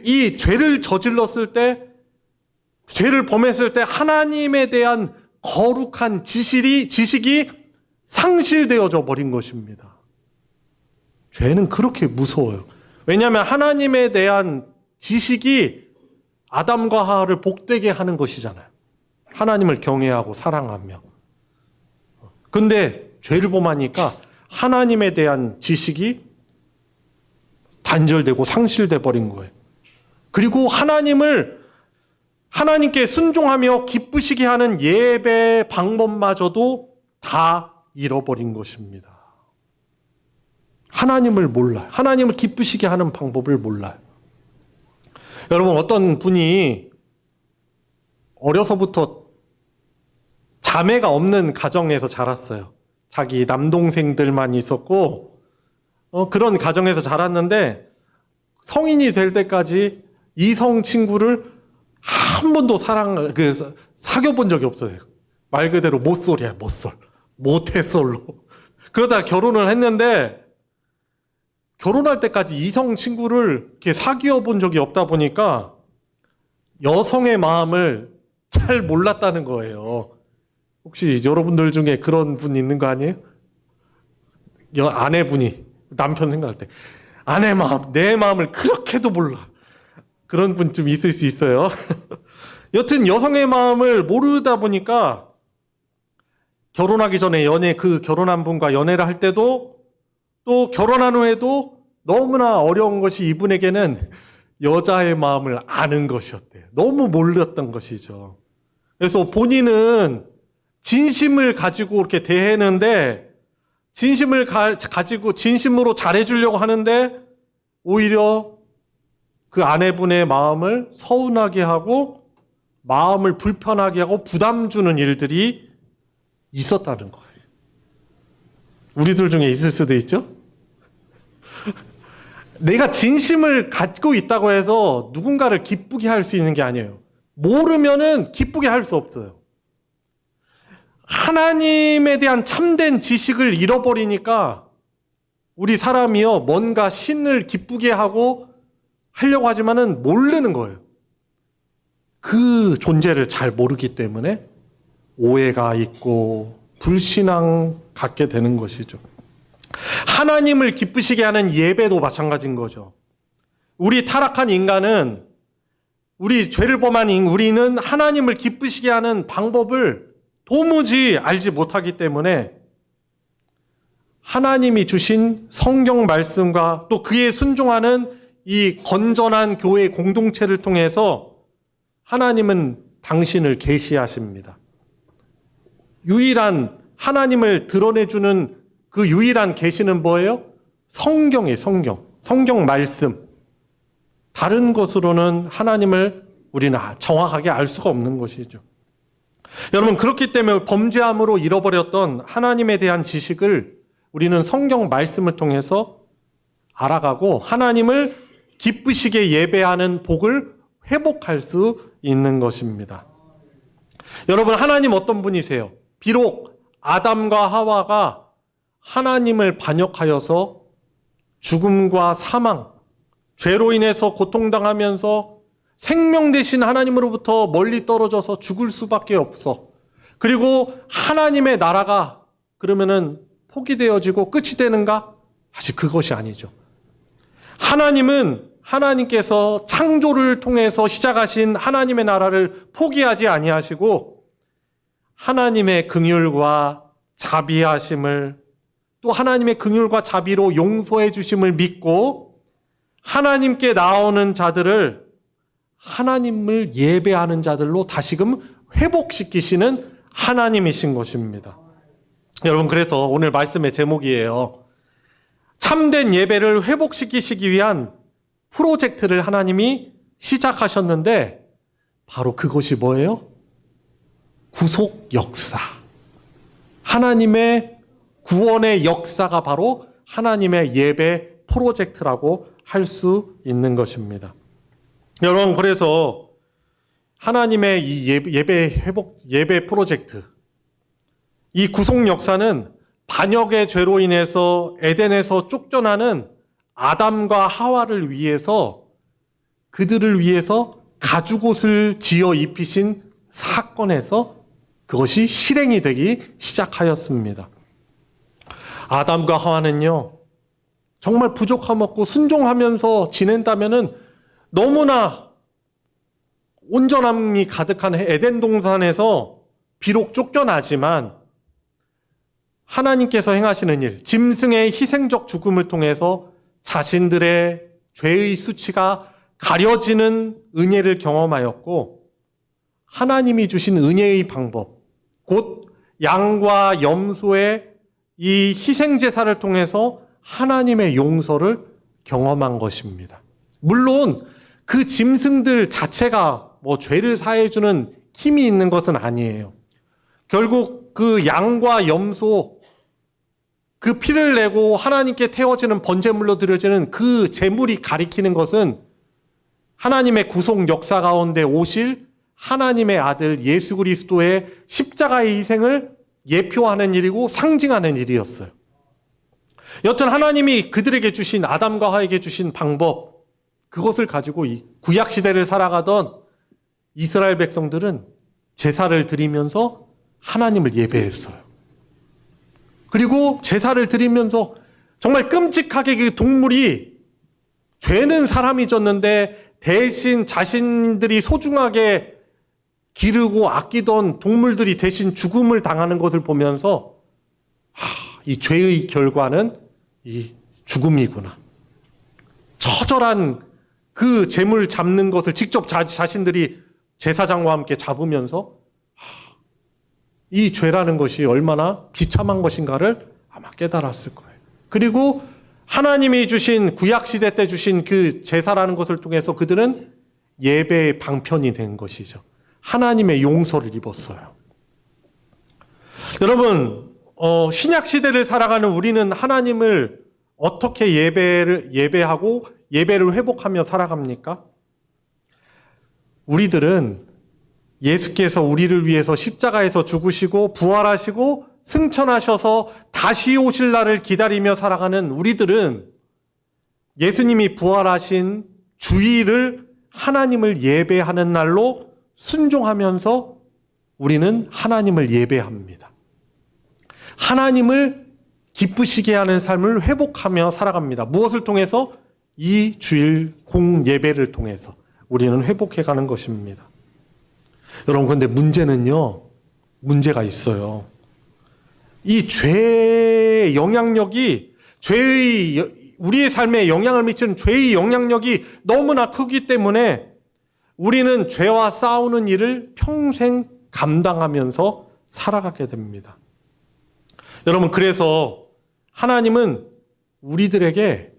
A: 이 죄를 저질렀을 때, 죄를 범했을 때 하나님에 대한 거룩한 지식이 상실되어져 버린 것입니다. 죄는 그렇게 무서워요. 왜냐하면 하나님에 대한 지식이 아담과 하와를 복되게 하는 것이잖아요. 하나님을 경외하고 사랑하며. 근데 죄를 범하니까 하나님에 대한 지식이 단절되고 상실돼 버린 거예요. 그리고 하나님께 순종하며 기쁘시게 하는 예배 방법마저도 다 잃어버린 것입니다. 하나님을 몰라요. 하나님을 기쁘시게 하는 방법을 몰라요. 여러분, 어떤 분이 어려서부터 자매가 없는 가정에서 자랐어요. 자기 남동생들만 있었고 그런 가정에서 자랐는데 성인이 될 때까지 이성 친구를 한 번도 사귀어 본 적이 없어요. 말 그대로 모쏠이야, 모쏠. 모태솔로. 그러다 결혼을 했는데 결혼할 때까지 이성 친구를 이렇게 사귀어 본 적이 없다 보니까 여성의 마음을 잘 몰랐다는 거예요. 혹시 여러분들 중에 그런 분 있는 거 아니에요? 아내분이 남편 생각할 때 아내 마음, 내 마음을 그렇게도 몰라. 그런 분 좀 있을 수 있어요. 여튼 여성의 마음을 모르다 보니까 결혼하기 전에 결혼한 분과 연애를 할 때도 또 결혼한 후에도 너무나 어려운 것이 이분에게는 여자의 마음을 아는 것이었대요. 너무 몰랐던 것이죠. 그래서 본인은 진심을 가지고 이렇게 대했는데 진심을 가지고 진심으로 잘해주려고 하는데 오히려 그 아내분의 마음을 서운하게 하고 마음을 불편하게 하고 부담 주는 일들이 있었다는 거예요. 우리들 중에 있을 수도 있죠? 내가 진심을 갖고 있다고 해서 누군가를 기쁘게 할 수 있는 게 아니에요. 모르면은 기쁘게 할 수 없어요. 하나님에 대한 참된 지식을 잃어버리니까 우리 사람이요, 뭔가 신을 기쁘게 하려고 하지만은 모르는 거예요. 그 존재를 잘 모르기 때문에 오해가 있고 불신앙 갖게 되는 것이죠. 하나님을 기쁘시게 하는 예배도 마찬가지인 거죠. 우리 타락한 인간은, 우리 죄를 범한 우리는 하나님을 기쁘시게 하는 방법을 도무지 알지 못하기 때문에 하나님이 주신 성경 말씀과 또 그에 순종하는 이 건전한 교회 공동체를 통해서 하나님은 당신을 계시하십니다. 유일한 하나님을 드러내주는 그 유일한 계시는 뭐예요? 성경이에요, 성경. 성경 말씀. 다른 것으로는 하나님을 우리는 정확하게 알 수가 없는 것이죠. 여러분, 그렇기 때문에 범죄함으로 잃어버렸던 하나님에 대한 지식을 우리는 성경 말씀을 통해서 알아가고 하나님을 기쁘시게 예배하는 복을 회복할 수 있는 것입니다. 여러분, 하나님 어떤 분이세요? 비록 아담과 하와가 하나님을 반역하여서 죽음과 사망, 죄로 인해서 고통당하면서 생명 대신 하나님으로부터 멀리 떨어져서 죽을 수밖에 없어. 그리고 하나님의 나라가 그러면은 포기되어지고 끝이 되는가? 사실 그것이 아니죠. 하나님께서 창조를 통해서 시작하신 하나님의 나라를 포기하지 아니하시고 하나님의 긍휼과 자비하심을, 또 하나님의 긍휼과 자비로 용서해 주심을 믿고 하나님께 나오는 자들을 하나님을 예배하는 자들로 다시금 회복시키시는 하나님이신 것입니다. 여러분, 그래서 오늘 말씀의 제목이에요. 참된 예배를 회복시키시기 위한 프로젝트를 하나님이 시작하셨는데 바로 그것이 뭐예요? 구속 역사. 하나님의 구원의 역사가 바로 하나님의 예배 프로젝트라고 할 수 있는 것입니다. 여러분, 그래서 하나님의 이 예배 프로젝트, 이 구속 역사는 반역의 죄로 인해서 에덴에서 쫓겨나는 아담과 하와를 위해서, 그들을 위해서 가죽옷을 지어 입히신 사건에서 그것이 실행이 되기 시작하였습니다. 아담과 하와는요, 정말 부족함 없고 순종하면서 지낸다면은 너무나 온전함이 가득한 에덴 동산에서 비록 쫓겨나지만 하나님께서 행하시는 일, 짐승의 희생적 죽음을 통해서 자신들의 죄의 수치가 가려지는 은혜를 경험하였고, 하나님이 주신 은혜의 방법, 곧 양과 염소의 이 희생제사를 통해서 하나님의 용서를 경험한 것입니다. 물론 그 짐승들 자체가 죄를 사해주는 힘이 있는 것은 아니에요. 결국 그 양과 염소, 그 피를 내고 하나님께 태워지는 번제물로 드려지는 그 제물이 가리키는 것은 하나님의 구속 역사 가운데 오실 하나님의 아들 예수 그리스도의 십자가의 희생을 예표하는 일이고 상징하는 일이었어요. 여튼 하나님이 그들에게 주신, 아담과 하와에게 주신 방법, 그것을 가지고 이 구약 시대를 살아가던 이스라엘 백성들은 제사를 드리면서 하나님을 예배했어요. 그리고 제사를 드리면서 정말 끔찍하게 그 동물이, 죄는 사람이 졌는데 대신 자신들이 소중하게 기르고 아끼던 동물들이 대신 죽음을 당하는 것을 보면서 이 죄의 결과는 이 죽음이구나. 처절한 그 재물 잡는 것을 직접 자신들이 제사장과 함께 잡으면서 이 죄라는 것이 얼마나 비참한 것인가를 아마 깨달았을 거예요. 그리고 하나님이 주신, 구약시대 때 주신 그 제사라는 것을 통해서 그들은 예배의 방편이 된 것이죠. 하나님의 용서를 입었어요. 여러분, 신약시대를 살아가는 우리는 하나님을 어떻게 예배하고 예배를 회복하며 살아갑니까? 우리들은 예수께서 우리를 위해서 십자가에서 죽으시고 부활하시고 승천하셔서 다시 오실 날을 기다리며 살아가는 우리들은 예수님이 부활하신 주일을 하나님을 예배하는 날로 순종하면서 우리는 하나님을 예배합니다. 하나님을 기쁘시게 하는 삶을 회복하며 살아갑니다. 무엇을 통해서? 이 주일 공예배를 통해서 우리는 회복해 가는 것입니다. 여러분, 근데 문제는요, 문제가 있어요. 이 죄의 영향력이, 우리의 삶에 영향을 미치는 죄의 영향력이 너무나 크기 때문에 우리는 죄와 싸우는 일을 평생 감당하면서 살아가게 됩니다. 여러분, 그래서 하나님은 우리들에게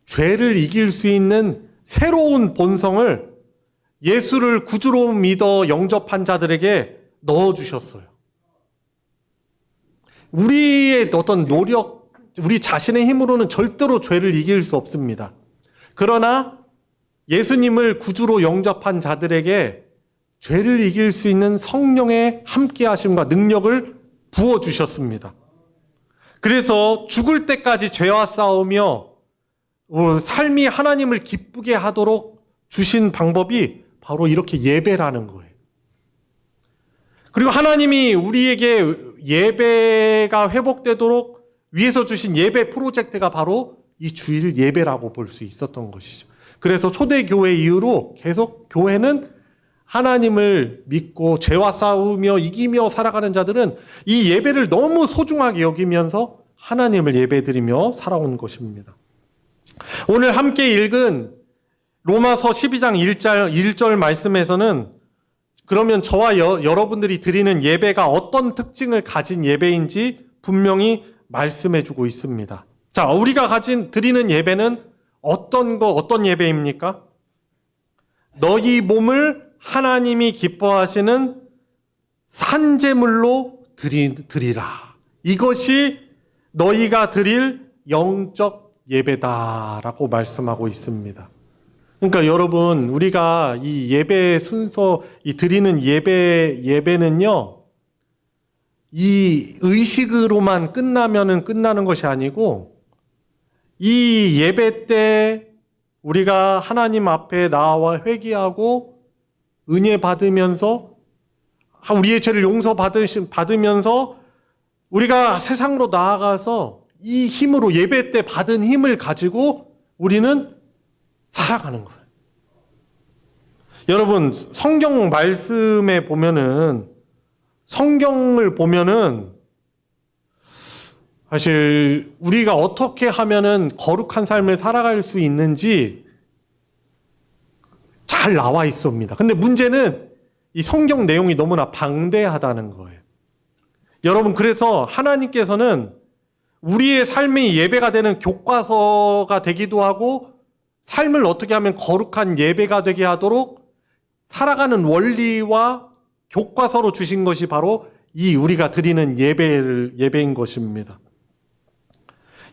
A: 죄를 이길 수 있는 새로운 본성을 예수를 구주로 믿어 영접한 자들에게 넣어주셨어요. 우리의 어떤 노력, 우리 자신의 힘으로는 절대로 죄를 이길 수 없습니다. 그러나 예수님을 구주로 영접한 자들에게 죄를 이길 수 있는 성령의 함께하심과 능력을 부어주셨습니다. 그래서 죽을 때까지 죄와 싸우며 삶이 하나님을 기쁘게 하도록 주신 방법이 바로 이렇게 예배라는 거예요. 그리고 하나님이 우리에게 예배가 회복되도록 위해서 주신 예배 프로젝트가 바로 이 주일 예배라고 볼 수 있었던 것이죠. 그래서 초대교회 이후로 계속 교회는 하나님을 믿고 죄와 싸우며 이기며 살아가는 자들은 이 예배를 너무 소중하게 여기면서 하나님을 예배드리며 살아온 것입니다. 오늘 함께 읽은 로마서 12장 1절 말씀에서는 그러면 저와 여러분들이 드리는 예배가 어떤 특징을 가진 예배인지 분명히 말씀해주고 있습니다. 자, 우리가 드리는 예배는 어떤 예배입니까? 너희 몸을 하나님이 기뻐하시는 산제물로 드리라. 이것이 너희가 드릴 영적 예배다라고 말씀하고 있습니다. 그러니까 여러분, 우리가 이 예배 순서, 이 드리는 예배는요, 이 의식으로만 끝나는 것이 아니고, 이 예배 때 우리가 하나님 앞에 나와 회개하고 은혜 받으면서 우리의 죄를 용서 받으면서 우리가 세상으로 나아가서 이 힘으로 예배 때 받은 힘을 가지고 우리는 살아가는 거예요. 여러분, 성경 말씀에 보면은, 성경을 보면은 사실 우리가 어떻게 하면은 거룩한 삶을 살아갈 수 있는지 잘 나와 있습니다. 근데 문제는 이 성경 내용이 너무나 방대하다는 거예요. 여러분, 그래서 하나님께서는 우리의 삶이 예배가 되는 교과서가 되기도 하고 삶을 어떻게 하면 거룩한 예배가 되게 하도록 살아가는 원리와 교과서로 주신 것이 바로 이 우리가 드리는 예배인 것입니다.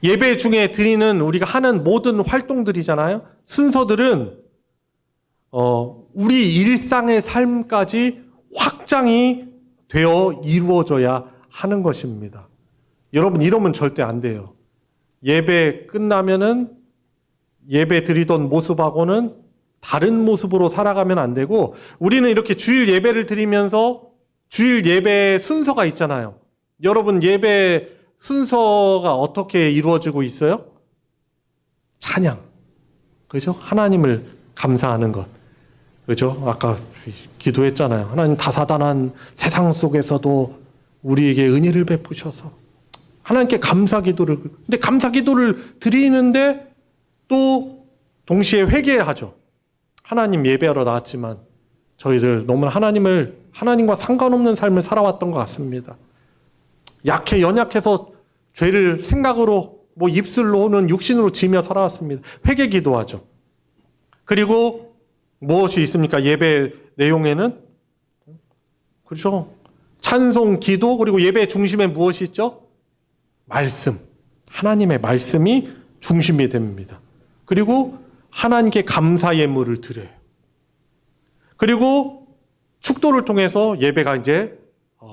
A: 예배 중에 드리는 우리가 하는 모든 활동들이잖아요. 순서들은 우리 일상의 삶까지 확장이 되어 이루어져야 하는 것입니다. 여러분, 이러면 절대 안 돼요. 예배 끝나면은 예배 드리던 모습하고는 다른 모습으로 살아가면 안 되고, 우리는 이렇게 주일 예배를 드리면서 주일 예배 순서가 있잖아요. 여러분, 예배 순서가 어떻게 이루어지고 있어요? 찬양. 그죠? 하나님을 감사하는 것. 그죠? 아까 기도했잖아요. 하나님 다사다난 세상 속에서도 우리에게 은혜를 베푸셔서 하나님께 감사 기도를, 근데 감사 기도를 드리는데 또 동시에 회개하죠. 하나님, 예배하러 나왔지만 저희들 너무 하나님과 상관없는 삶을 살아왔던 것 같습니다. 연약해서 죄를 생각으로 입술로는 육신으로 지며 살아왔습니다. 회개 기도하죠. 그리고 무엇이 있습니까? 예배 내용에는 그렇죠. 찬송, 기도, 그리고 예배 중심에 무엇이 있죠? 말씀. 하나님의 말씀이 중심이 됩니다. 그리고 하나님께 감사 예물을 드려요. 그리고 축도를 통해서 예배가 이제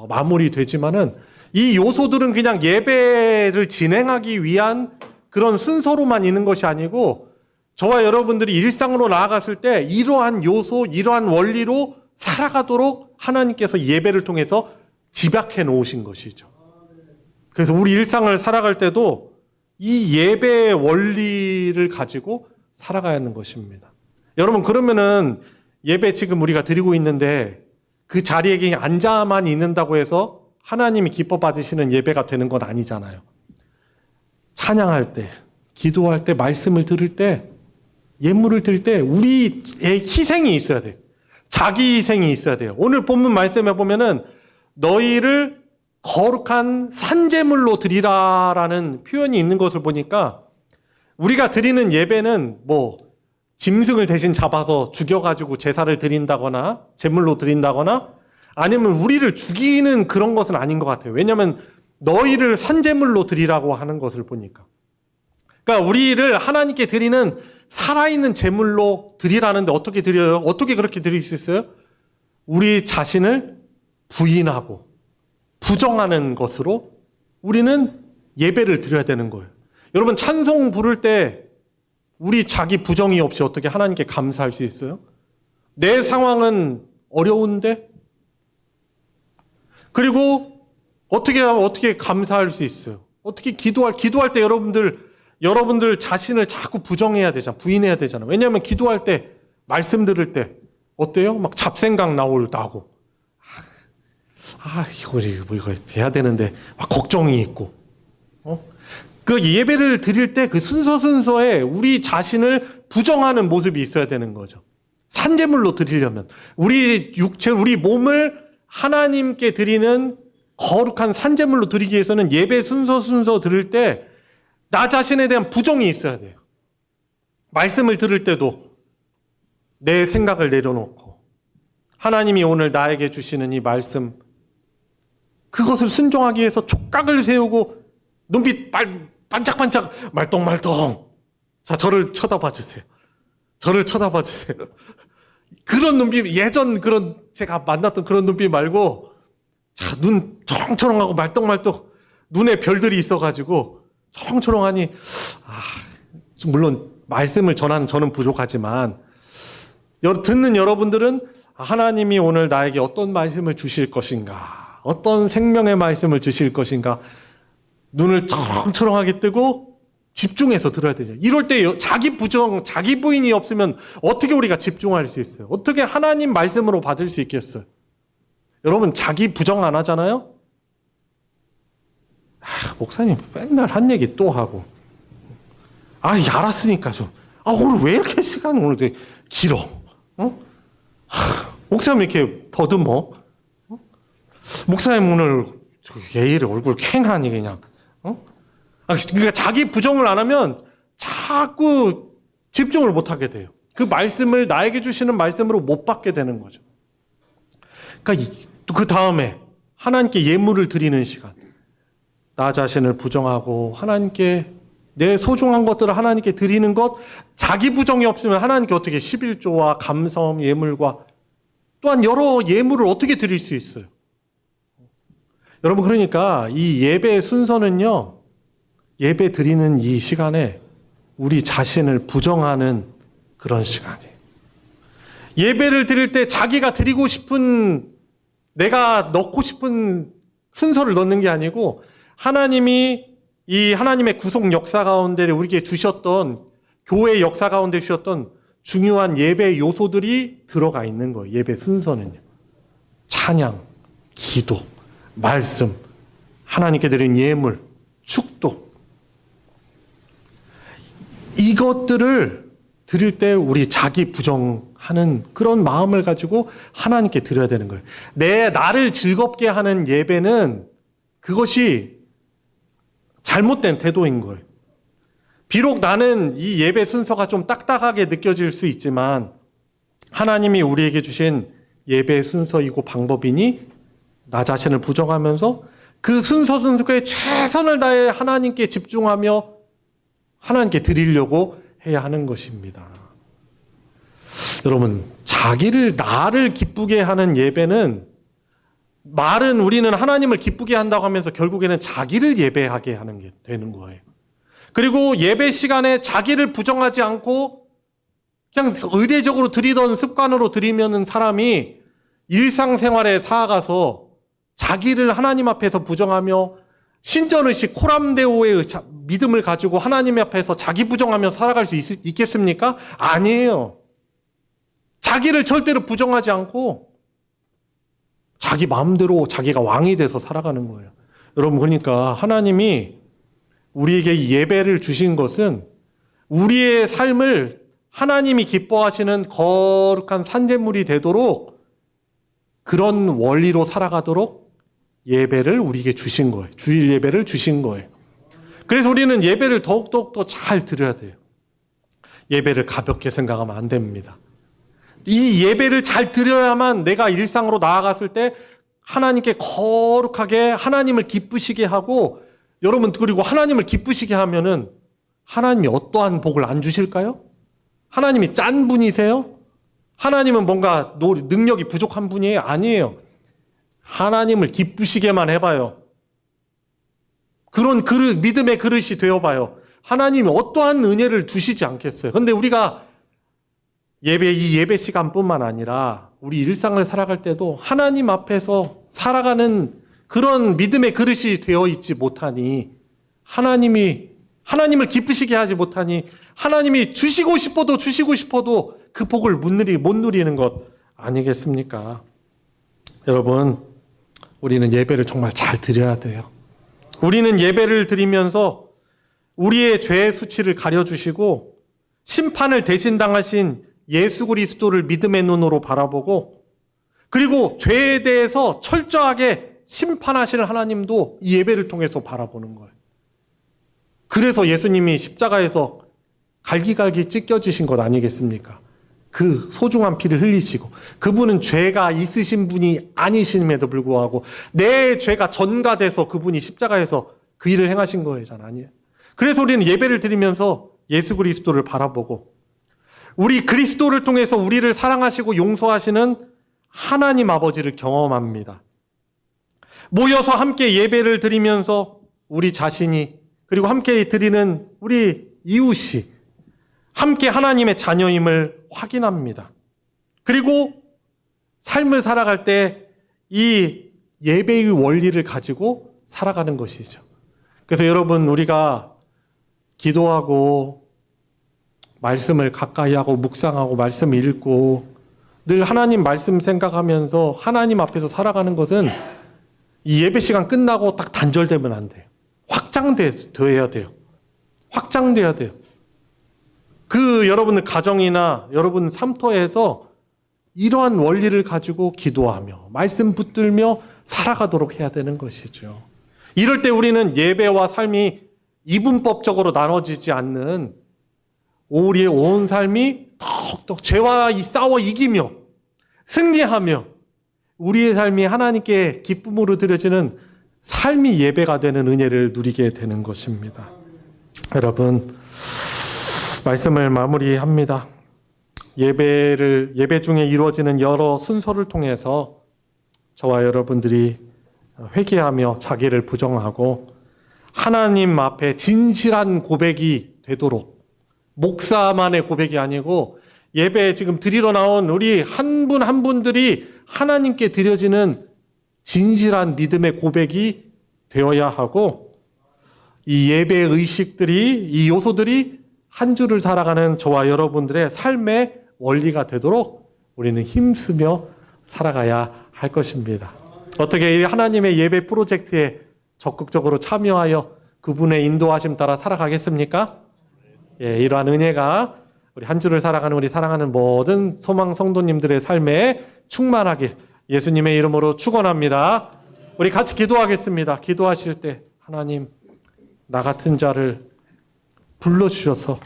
A: 마무리되지만은 이 요소들은 그냥 예배를 진행하기 위한 그런 순서로만 있는 것이 아니고 저와 여러분들이 일상으로 나아갔을 때 이러한 요소, 이러한 원리로 살아가도록 하나님께서 예배를 통해서 집약해 놓으신 것이죠. 그래서 우리 일상을 살아갈 때도 이 예배의 원리를 가지고 살아가야 하는 것입니다. 여러분, 그러면은 예배 지금 우리가 드리고 있는데 그 자리에 그냥 앉아만 있는다고 해서 하나님이 기뻐 받으시는 예배가 되는 건 아니잖아요. 찬양할 때, 기도할 때, 말씀을 들을 때, 예물을 드릴 때 우리의 희생이 있어야 돼요. 자기 희생이 있어야 돼요. 오늘 본문 말씀에 보면은 너희를 거룩한 산제물로 드리라라는 표현이 있는 것을 보니까 우리가 드리는 예배는 짐승을 대신 잡아서 죽여가지고 제사를 드린다거나 제물로 드린다거나 아니면 우리를 죽이는 그런 것은 아닌 것 같아요. 왜냐하면 너희를 산제물로 드리라고 하는 것을 보니까. 그러니까 우리를 하나님께 드리는 살아있는 제물로 드리라는데 어떻게 드려요? 어떻게 그렇게 드릴 수 있어요? 우리 자신을 부인하고 부정하는 것으로 우리는 예배를 드려야 되는 거예요. 여러분, 찬송 부를 때 우리 자기 부정이 없이 어떻게 하나님께 감사할 수 있어요? 내 상황은 어려운데? 그리고 어떻게 감사할 수 있어요? 어떻게 기도할 때 여러분들 자신을 자꾸 부정해야 되잖아. 부인해야 되잖아. 왜냐하면 기도할 때, 말씀 들을 때 어때요? 막 잡생각 나고 이거 돼야 되는데 막 걱정이 있고 그 예배를 드릴 때 그 순서에 우리 자신을 부정하는 모습이 있어야 되는 거죠. 산제물로 드리려면 우리 육체, 우리 몸을 하나님께 드리는 거룩한 산제물로 드리기 위해서는 예배 순서 들을 때 나 자신에 대한 부정이 있어야 돼요. 말씀을 들을 때도 내 생각을 내려놓고 하나님이 오늘 나에게 주시는 이 말씀, 그것을 순종하기 위해서 촉각을 세우고 눈빛 반짝반짝 말똥말똥. 자, 저를 쳐다봐 주세요. 그런 눈빛, 제가 만났던 그런 눈빛 말고, 자, 눈 초롱초롱하고 말똥말똥, 눈에 별들이 있어가지고, 초롱초롱하니, 물론 말씀을 전하는 저는 부족하지만, 듣는 여러분들은 하나님이 오늘 나에게 어떤 말씀을 주실 것인가, 어떤 생명의 말씀을 주실 것인가, 눈을 청청하게 뜨고 집중해서 들어야 되죠. 이럴 때 자기 부정, 자기 부인이 없으면 어떻게 우리가 집중할 수 있어요? 어떻게 하나님 말씀으로 받을 수 있겠어요? 여러분, 자기 부정 안 하잖아요? 목사님 맨날 한 얘기 또 하고. 알았으니까 좀. 오늘 왜 이렇게 시간이 오늘 되게 길어? 목사님 이렇게 더듬어? 목사님 오늘 예의를 얼굴 쾌하니 그냥. 그러니까 자기 부정을 안 하면 자꾸 집중을 못 하게 돼요. 그 말씀을 나에게 주시는 말씀으로 못 받게 되는 거죠. 그러니까 그 다음에 하나님께 예물을 드리는 시간. 나 자신을 부정하고 하나님께 내 소중한 것들을 하나님께 드리는 것, 자기 부정이 없으면 하나님께 어떻게 11조와 감성, 예물과 또한 여러 예물을 어떻게 드릴 수 있어요? 여러분, 그러니까 이 예배의 순서는요, 예배 드리는 이 시간에 우리 자신을 부정하는 그런 시간이에요. 예배를 드릴 때 자기가 드리고 싶은, 내가 넣고 싶은 순서를 넣는 게 아니고 하나님이 이 하나님의 구속 역사 가운데 우리에게 주셨던, 교회 역사 가운데 주셨던 중요한 예배 요소들이 들어가 있는 거예요. 예배 순서는요. 찬양, 기도, 말씀, 하나님께 드린 예물, 축도. 이것들을 드릴 때 우리 자기 부정하는 그런 마음을 가지고 하나님께 드려야 되는 거예요. 나를 즐겁게 하는 예배는 그것이 잘못된 태도인 거예요. 비록 나는 이 예배 순서가 좀 딱딱하게 느껴질 수 있지만 하나님이 우리에게 주신 예배 순서이고 방법이니 나 자신을 부정하면서 그 순서에 최선을 다해 하나님께 집중하며 하나님께 드리려고 해야 하는 것입니다. 여러분, 나를 기쁘게 하는 예배는, 말은 우리는 하나님을 기쁘게 한다고 하면서 결국에는 자기를 예배하게 하는 게 되는 거예요. 그리고 예배 시간에 자기를 부정하지 않고 그냥 의례적으로 드리던 습관으로 드리면 사람이 일상생활에 나아가서 자기를 하나님 앞에서 부정하며 신전의식 코람데오의 믿음을 가지고 하나님 앞에서 자기 부정하며 살아갈 수 있겠습니까? 아니에요. 자기를 절대로 부정하지 않고 자기 마음대로 자기가 왕이 돼서 살아가는 거예요. 여러분, 그러니까 하나님이 우리에게 예배를 주신 것은 우리의 삶을 하나님이 기뻐하시는 거룩한 산제물이 되도록 그런 원리로 살아가도록 예배를 우리에게 주신 거예요. 주일 예배를 주신 거예요. 그래서 우리는 예배를 더욱더 잘 드려야 돼요. 예배를 가볍게 생각하면 안 됩니다. 이 예배를 잘 드려야만 내가 일상으로 나아갔을 때 하나님께 거룩하게 하나님을 기쁘시게 하고, 여러분, 그리고 하나님을 기쁘시게 하면은 하나님이 어떠한 복을 안 주실까요? 하나님이 짠 분이세요? 하나님은 뭔가 능력이 부족한 분이에요? 아니에요. 하나님을 기쁘시게만 해봐요. 그런 믿음의 그릇이 되어봐요. 하나님이 어떠한 은혜를 주시지 않겠어요. 그런데 우리가 이 예배 시간뿐만 아니라 우리 일상을 살아갈 때도 하나님 앞에서 살아가는 그런 믿음의 그릇이 되어 있지 못하니, 하나님을 기쁘시게 하지 못하니, 하나님이 주시고 싶어도 그 복을 못 누리는 것 아니겠습니까? 여러분, 우리는 예배를 정말 잘 드려야 돼요. 우리는 예배를 드리면서 우리의 죄의 수치를 가려주시고 심판을 대신 당하신 예수 그리스도를 믿음의 눈으로 바라보고, 그리고 죄에 대해서 철저하게 심판하실 하나님도 이 예배를 통해서 바라보는 거예요. 그래서 예수님이 십자가에서 갈기갈기 찢겨지신 것 아니겠습니까? 그 소중한 피를 흘리시고, 그분은 죄가 있으신 분이 아니심에도 불구하고 내 죄가 전가돼서 그분이 십자가에서 그 일을 행하신 거잖아요. 그래서 우리는 예배를 드리면서 예수 그리스도를 바라보고, 우리 그리스도를 통해서 우리를 사랑하시고 용서하시는 하나님 아버지를 경험합니다. 모여서 함께 예배를 드리면서 우리 자신이, 그리고 함께 드리는 우리 이웃이 함께 하나님의 자녀임을 확인합니다. 그리고 삶을 살아갈 때 이 예배의 원리를 가지고 살아가는 것이죠. 그래서 여러분, 우리가 기도하고 말씀을 가까이 하고 묵상하고 말씀 읽고 늘 하나님 말씀 생각하면서 하나님 앞에서 살아가는 것은 이 예배 시간 끝나고 딱 단절되면 안 돼요. 확장돼야 돼요. 확장돼야 돼요. 그 여러분의 가정이나 여러분 삶터에서 이러한 원리를 가지고 기도하며 말씀 붙들며 살아가도록 해야 되는 것이죠. 이럴 때 우리는 예배와 삶이 이분법적으로 나눠지지 않는 우리의 온 삶이 더 죄와 싸워 이기며 승리하며 우리의 삶이 하나님께 기쁨으로 드려지는 삶이 예배가 되는 은혜를 누리게 되는 것입니다. 여러분, 말씀을 마무리합니다. 예배 중에 이루어지는 여러 순서를 통해서 저와 여러분들이 회개하며 자기를 부정하고 하나님 앞에 진실한 고백이 되도록, 목사만의 고백이 아니고 예배에 지금 드리러 나온 우리 한 분 한 분들이 하나님께 드려지는 진실한 믿음의 고백이 되어야 하고, 이 예배 의식들이, 이 요소들이 한 주를 살아가는 저와 여러분들의 삶의 원리가 되도록 우리는 힘쓰며 살아가야 할 것입니다. 어떻게 하나님의 예배 프로젝트에 적극적으로 참여하여 그분의 인도하심 따라 살아가겠습니까? 예, 이러한 은혜가 우리 한 주를 살아가는 우리 사랑하는 모든 소망 성도님들의 삶에 충만하길 예수님의 이름으로 축원합니다. 우리 같이 기도하겠습니다. 기도하실 때 하나님, 나 같은 자를 불러주셔서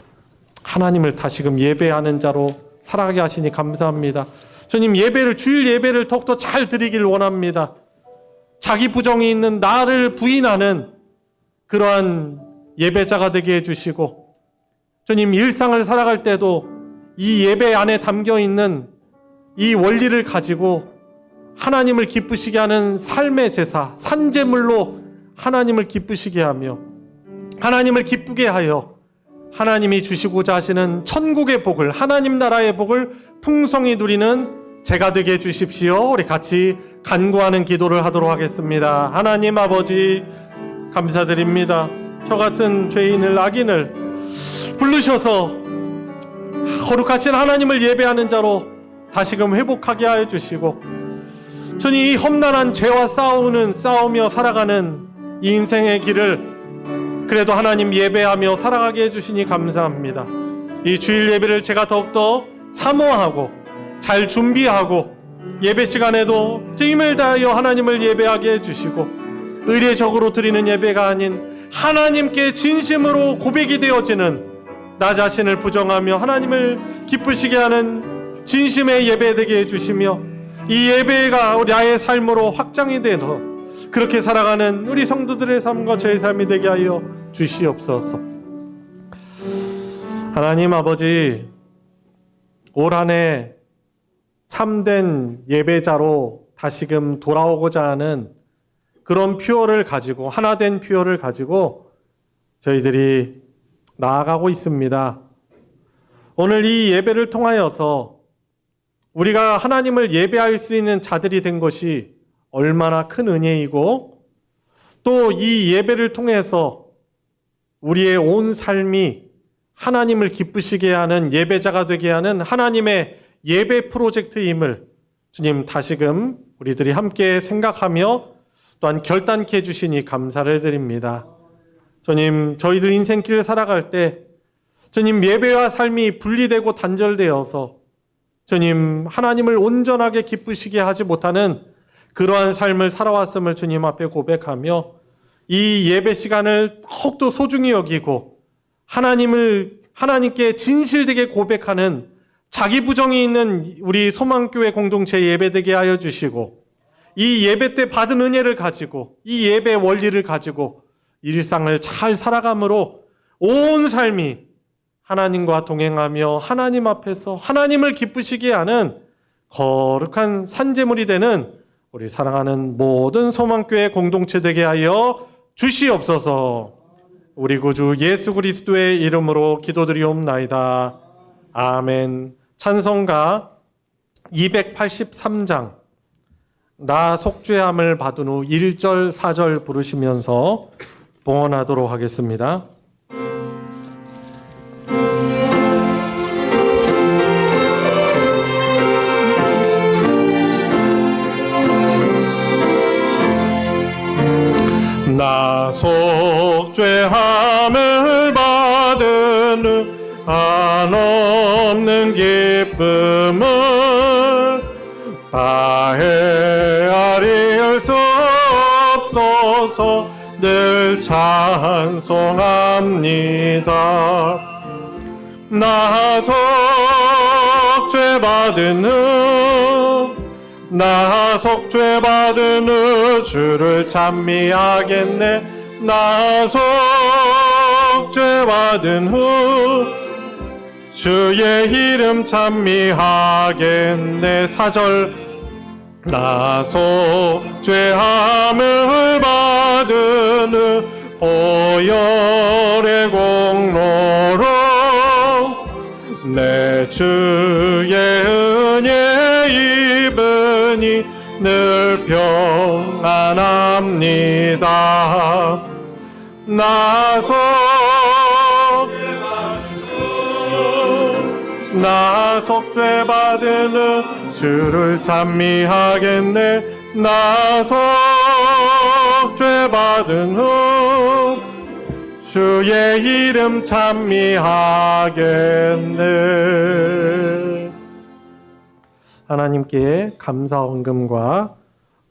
A: 하나님을 다시금 예배하는 자로 살아가게 하시니 감사합니다. 주님, 주일 예배를 더욱더 잘 드리길 원합니다. 자기 부정이 있는 나를 부인하는 그러한 예배자가 되게 해주시고, 주님, 일상을 살아갈 때도 이 예배 안에 담겨 있는 이 원리를 가지고 하나님을 기쁘시게 하는 삶의 제사, 산제물로 하나님을 기쁘시게 하며 하나님을 기쁘게 하여 하나님이 주시고자 하시는 천국의 복을, 하나님 나라의 복을 풍성히 누리는 제가 되게 해주십시오. 우리 같이 간구하는 기도를 하도록 하겠습니다. 하나님 아버지, 감사드립니다. 저 같은 죄인을, 악인을 부르셔서 거룩하신 하나님을 예배하는 자로 다시금 회복하게 하여 주시고, 주님, 이 험난한 죄와 싸우며 살아가는 이 인생의 길을 그래도 하나님 예배하며 살아가게 해주시니 감사합니다. 이 주일 예배를 제가 더욱더 사모하고 잘 준비하고 예배 시간에도 힘을 다하여 하나님을 예배하게 해주시고, 의례적으로 드리는 예배가 아닌 하나님께 진심으로 고백이 되어지는, 나 자신을 부정하며 하나님을 기쁘시게 하는 진심의 예배 되게 해주시며, 이 예배가 나의 삶으로 확장이 되어 그렇게 살아가는 우리 성도들의 삶과 저의 삶이 되게 하여 주시옵소서. 하나님 아버지, 올 한 해 참된 예배자로 다시금 돌아오고자 하는 그런 표어를 가지고, 하나된 표어를 가지고 저희들이 나아가고 있습니다. 오늘 이 예배를 통하여서 우리가 하나님을 예배할 수 있는 자들이 된 것이 얼마나 큰 은혜이고, 또 이 예배를 통해서 우리의 온 삶이 하나님을 기쁘시게 하는 예배자가 되게 하는 하나님의 예배 프로젝트임을 주님 다시금 우리들이 함께 생각하며 또한 결단케 해주시니 감사를 드립니다. 주님, 저희들 인생길을 살아갈 때 주님, 예배와 삶이 분리되고 단절되어서 주님, 하나님을 온전하게 기쁘시게 하지 못하는 그러한 삶을 살아왔음을 주님 앞에 고백하며, 이 예배 시간을 더욱더 소중히 여기고 하나님께 진실되게 고백하는 자기 부정이 있는 우리 소망교회 공동체 예배되게 하여 주시고, 이 예배 때 받은 은혜를 가지고, 이 예배 원리를 가지고 일상을 잘 살아감으로 온 삶이 하나님과 동행하며 하나님 앞에서 하나님을 기쁘시게 하는 거룩한 산제물이 되는 우리 사랑하는 모든 소망교회 공동체 되게 하여 주시옵소서. 우리 구주 예수 그리스도의 이름으로 기도드리옵나이다. 아멘. 찬송가 283장 나 속죄함을 받은 후 1절 4절 부르시면서 봉헌하도록 하겠습니다. 나 속죄함을 받은 한없는 기쁨을 다 헤아릴 수 없어서 늘 찬송합니다. 나 속죄받은 나 속죄받은 후 주를 찬미하겠네. 나 속죄받은 후 주의 이름 찬미하겠네. 4절 나 속죄함을 받은 후 보혈의 공로로 내 주의 은혜 입으니 늘 평안합니다. 나 속죄받은 후 주를 찬미하겠네. 나 속죄받은 후 주의 이름 찬미하겠네. 하나님께 감사 헌금과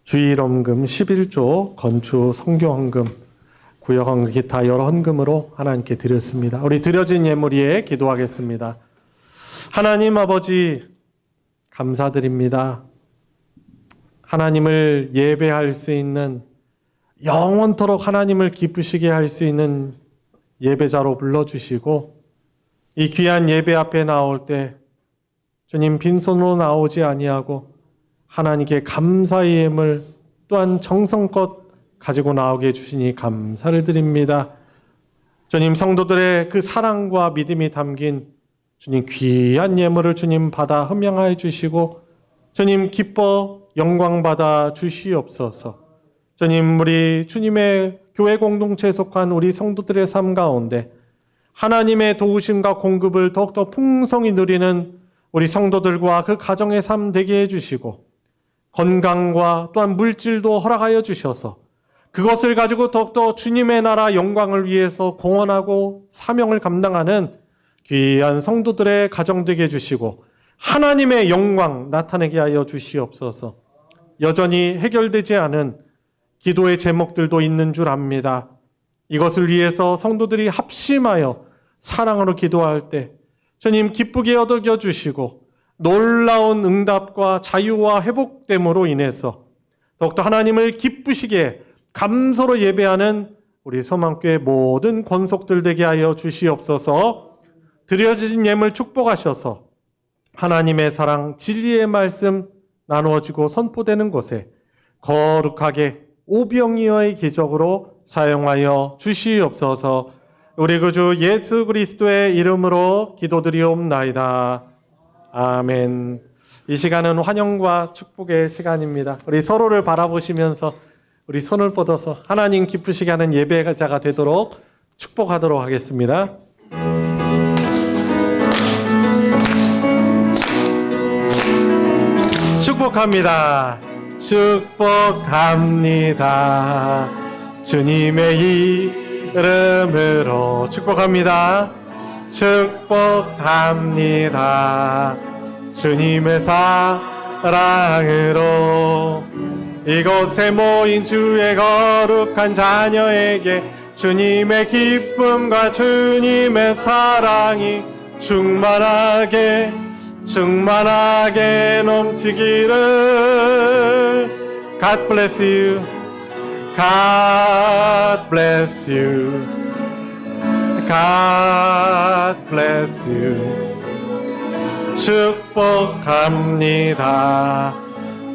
A: 주일 헌금 11조, 건축 성교 헌금, 구역 헌금, 기타 여러 헌금으로 하나님께 드렸습니다. 우리 드려진 예물 위에 기도하겠습니다. 하나님 아버지 감사드립니다. 하나님을 예배할 수 있는, 영원토록 하나님을 기쁘시게 할 수 있는 예배자로 불러주시고 이 귀한 예배 앞에 나올 때 주님 빈손으로 나오지 아니하고 하나님께 감사의 예물 또한 정성껏 가지고 나오게 해주시니 감사를 드립니다. 주님 성도들의 그 사랑과 믿음이 담긴 주님 귀한 예물을 주님 받아 흠양하여 주시고 주님 기뻐 영광 받아 주시옵소서. 주님 우리 주님의 교회 공동체에 속한 우리 성도들의 삶 가운데 하나님의 도우심과 공급을 더욱더 풍성히 누리는 우리 성도들과 그 가정의 삶 되게 해주시고 건강과 또한 물질도 허락하여 주셔서 그것을 가지고 더욱더 주님의 나라 영광을 위해서 공헌하고 사명을 감당하는 귀한 성도들의 가정 되게 해주시고 하나님의 영광 나타내게 하여 주시옵소서. 여전히 해결되지 않은 기도의 제목들도 있는 줄 압니다. 이것을 위해서 성도들이 합심하여 사랑으로 기도할 때 주님 기쁘게 여겨주시고 놀라운 응답과 자유와 회복됨으로 인해서 더욱더 하나님을 기쁘시게 감사로 예배하는 우리 소망교회 모든 권속들 되게 하여 주시옵소서. 드려진 예물 축복하셔서 하나님의 사랑 진리의 말씀 나누어지고 선포되는 곳에 거룩하게 오병이어의 기적으로 사용하여 주시옵소서. 우리 구주 예수 그리스도의 이름으로 기도드리옵나이다. 아멘. 이 시간은 환영과 축복의 시간입니다. 우리 서로를 바라보시면서 우리 손을 뻗어서 하나님 기쁘시게 하는 예배자가 되도록 축복하도록 하겠습니다. 축복합니다. 축복합니다. 주님의 이름으로 축복합니다. 축복합니다. 주님의 사랑으로 이곳에 모인 주의 거룩한 자녀에게 주님의 기쁨과 주님의 사랑이 충만하게 넘치기를. God bless you. God bless you. God bless you. 축복합니다.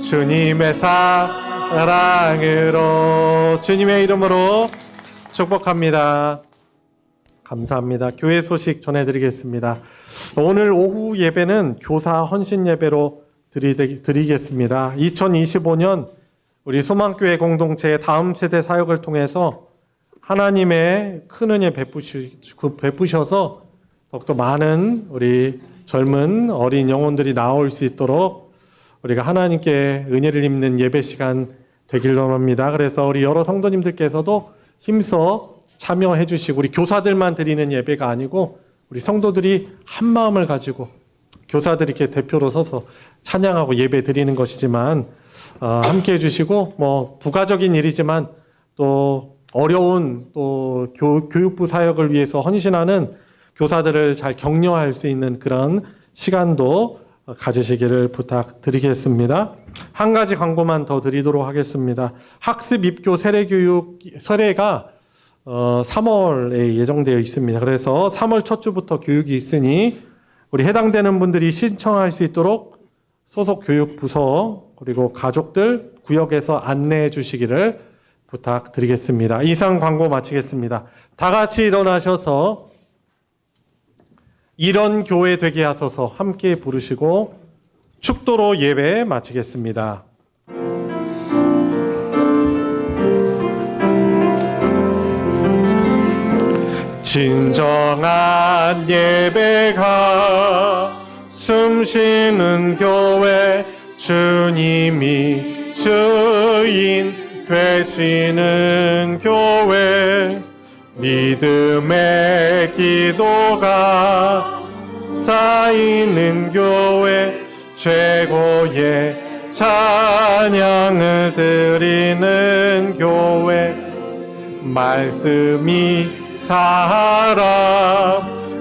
A: 주님의 사랑으로, 주님의 이름으로 축복합니다. 감사합니다. 교회 소식 전해드리겠습니다. 오늘 오후 예배는 교사 헌신 예배로 드리겠습니다. 2025년 우리 소망교회 공동체의 다음 세대 사역을 통해서 하나님의 큰 은혜 베푸셔서 더욱더 많은 우리 젊은 어린 영혼들이 나올 수 있도록 우리가 하나님께 은혜를 입는 예배 시간 되길 원합니다. 그래서 우리 여러 성도님들께서도 힘써 참여해 주시고, 우리 교사들만 드리는 예배가 아니고 우리 성도들이 한 마음을 가지고 교사들이 이렇게 대표로 서서 찬양하고 예배 드리는 것이지만 함께 해주시고, 뭐 부가적인 일이지만 또 어려운 또 교육부 사역을 위해서 헌신하는 교사들을 잘 격려할 수 있는 그런 시간도 가지시기를 부탁드리겠습니다. 한 가지 광고만 더 드리도록 하겠습니다. 학습 입교 세례가 3월에 예정되어 있습니다. 그래서 3월 첫 주부터 교육이 있으니 우리 해당되는 분들이 신청할 수 있도록 소속 교육부서 그리고 가족들 구역에서 안내해 주시기를 부탁드리겠습니다. 이상 광고 마치겠습니다. 다 같이 일어나셔서 이런 교회 되게 하소서 함께 부르시고 축도로 예배 마치겠습니다. 진정한 예배가 숨쉬는 교회, 주님이 주인 되시는 교회, 믿음의 기도가 쌓이는 교회, 최고의 찬양을 드리는 교회, 말씀이 사람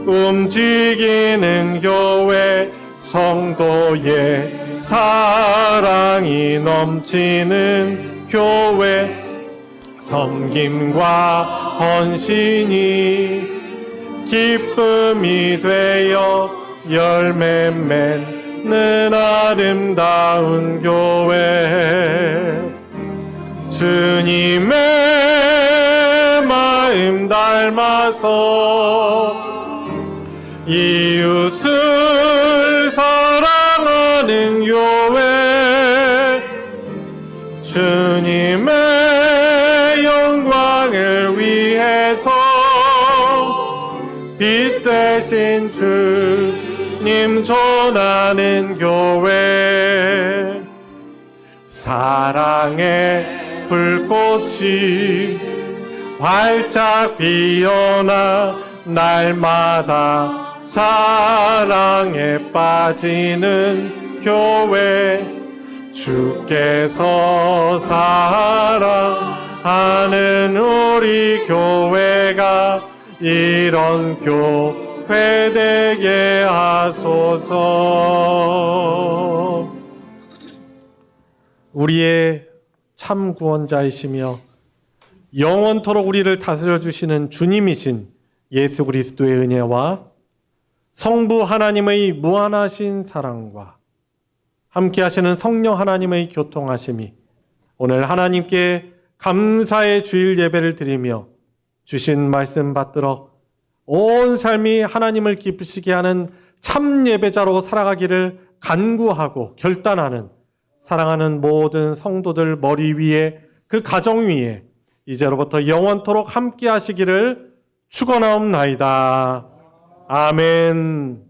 A: 움직이는 교회, 성도의 사랑이 넘치는 교회, 섬김과 헌신이 기쁨이 되어 열매 맺는 아름다운 교회, 주님의 마음 닮아서 이웃을 사랑하는 교회, 주님의 영광을 위해서 빛 대신 주님 전하는 교회, 사랑의 불꽃이 활짝 피어나 날마다 사랑에 빠지는 교회, 주께서 사랑하는 우리 교회가 이런 교회 되게 하소서. 우리의 참 구원자이시며 영원토록 우리를 다스려 주시는 주님이신 예수 그리스도의 은혜와 성부 하나님의 무한하신 사랑과 함께 하시는 성령 하나님의 교통하심이 오늘 하나님께 감사의 주일 예배를 드리며 주신 말씀 받들어 온 삶이 하나님을 기쁘시게 하는 참 예배자로 살아가기를 간구하고 결단하는 사랑하는 모든 성도들 머리 위에, 그 가정 위에 이제로부터 영원토록 함께 하시기를 축원하옵나이다. 아멘.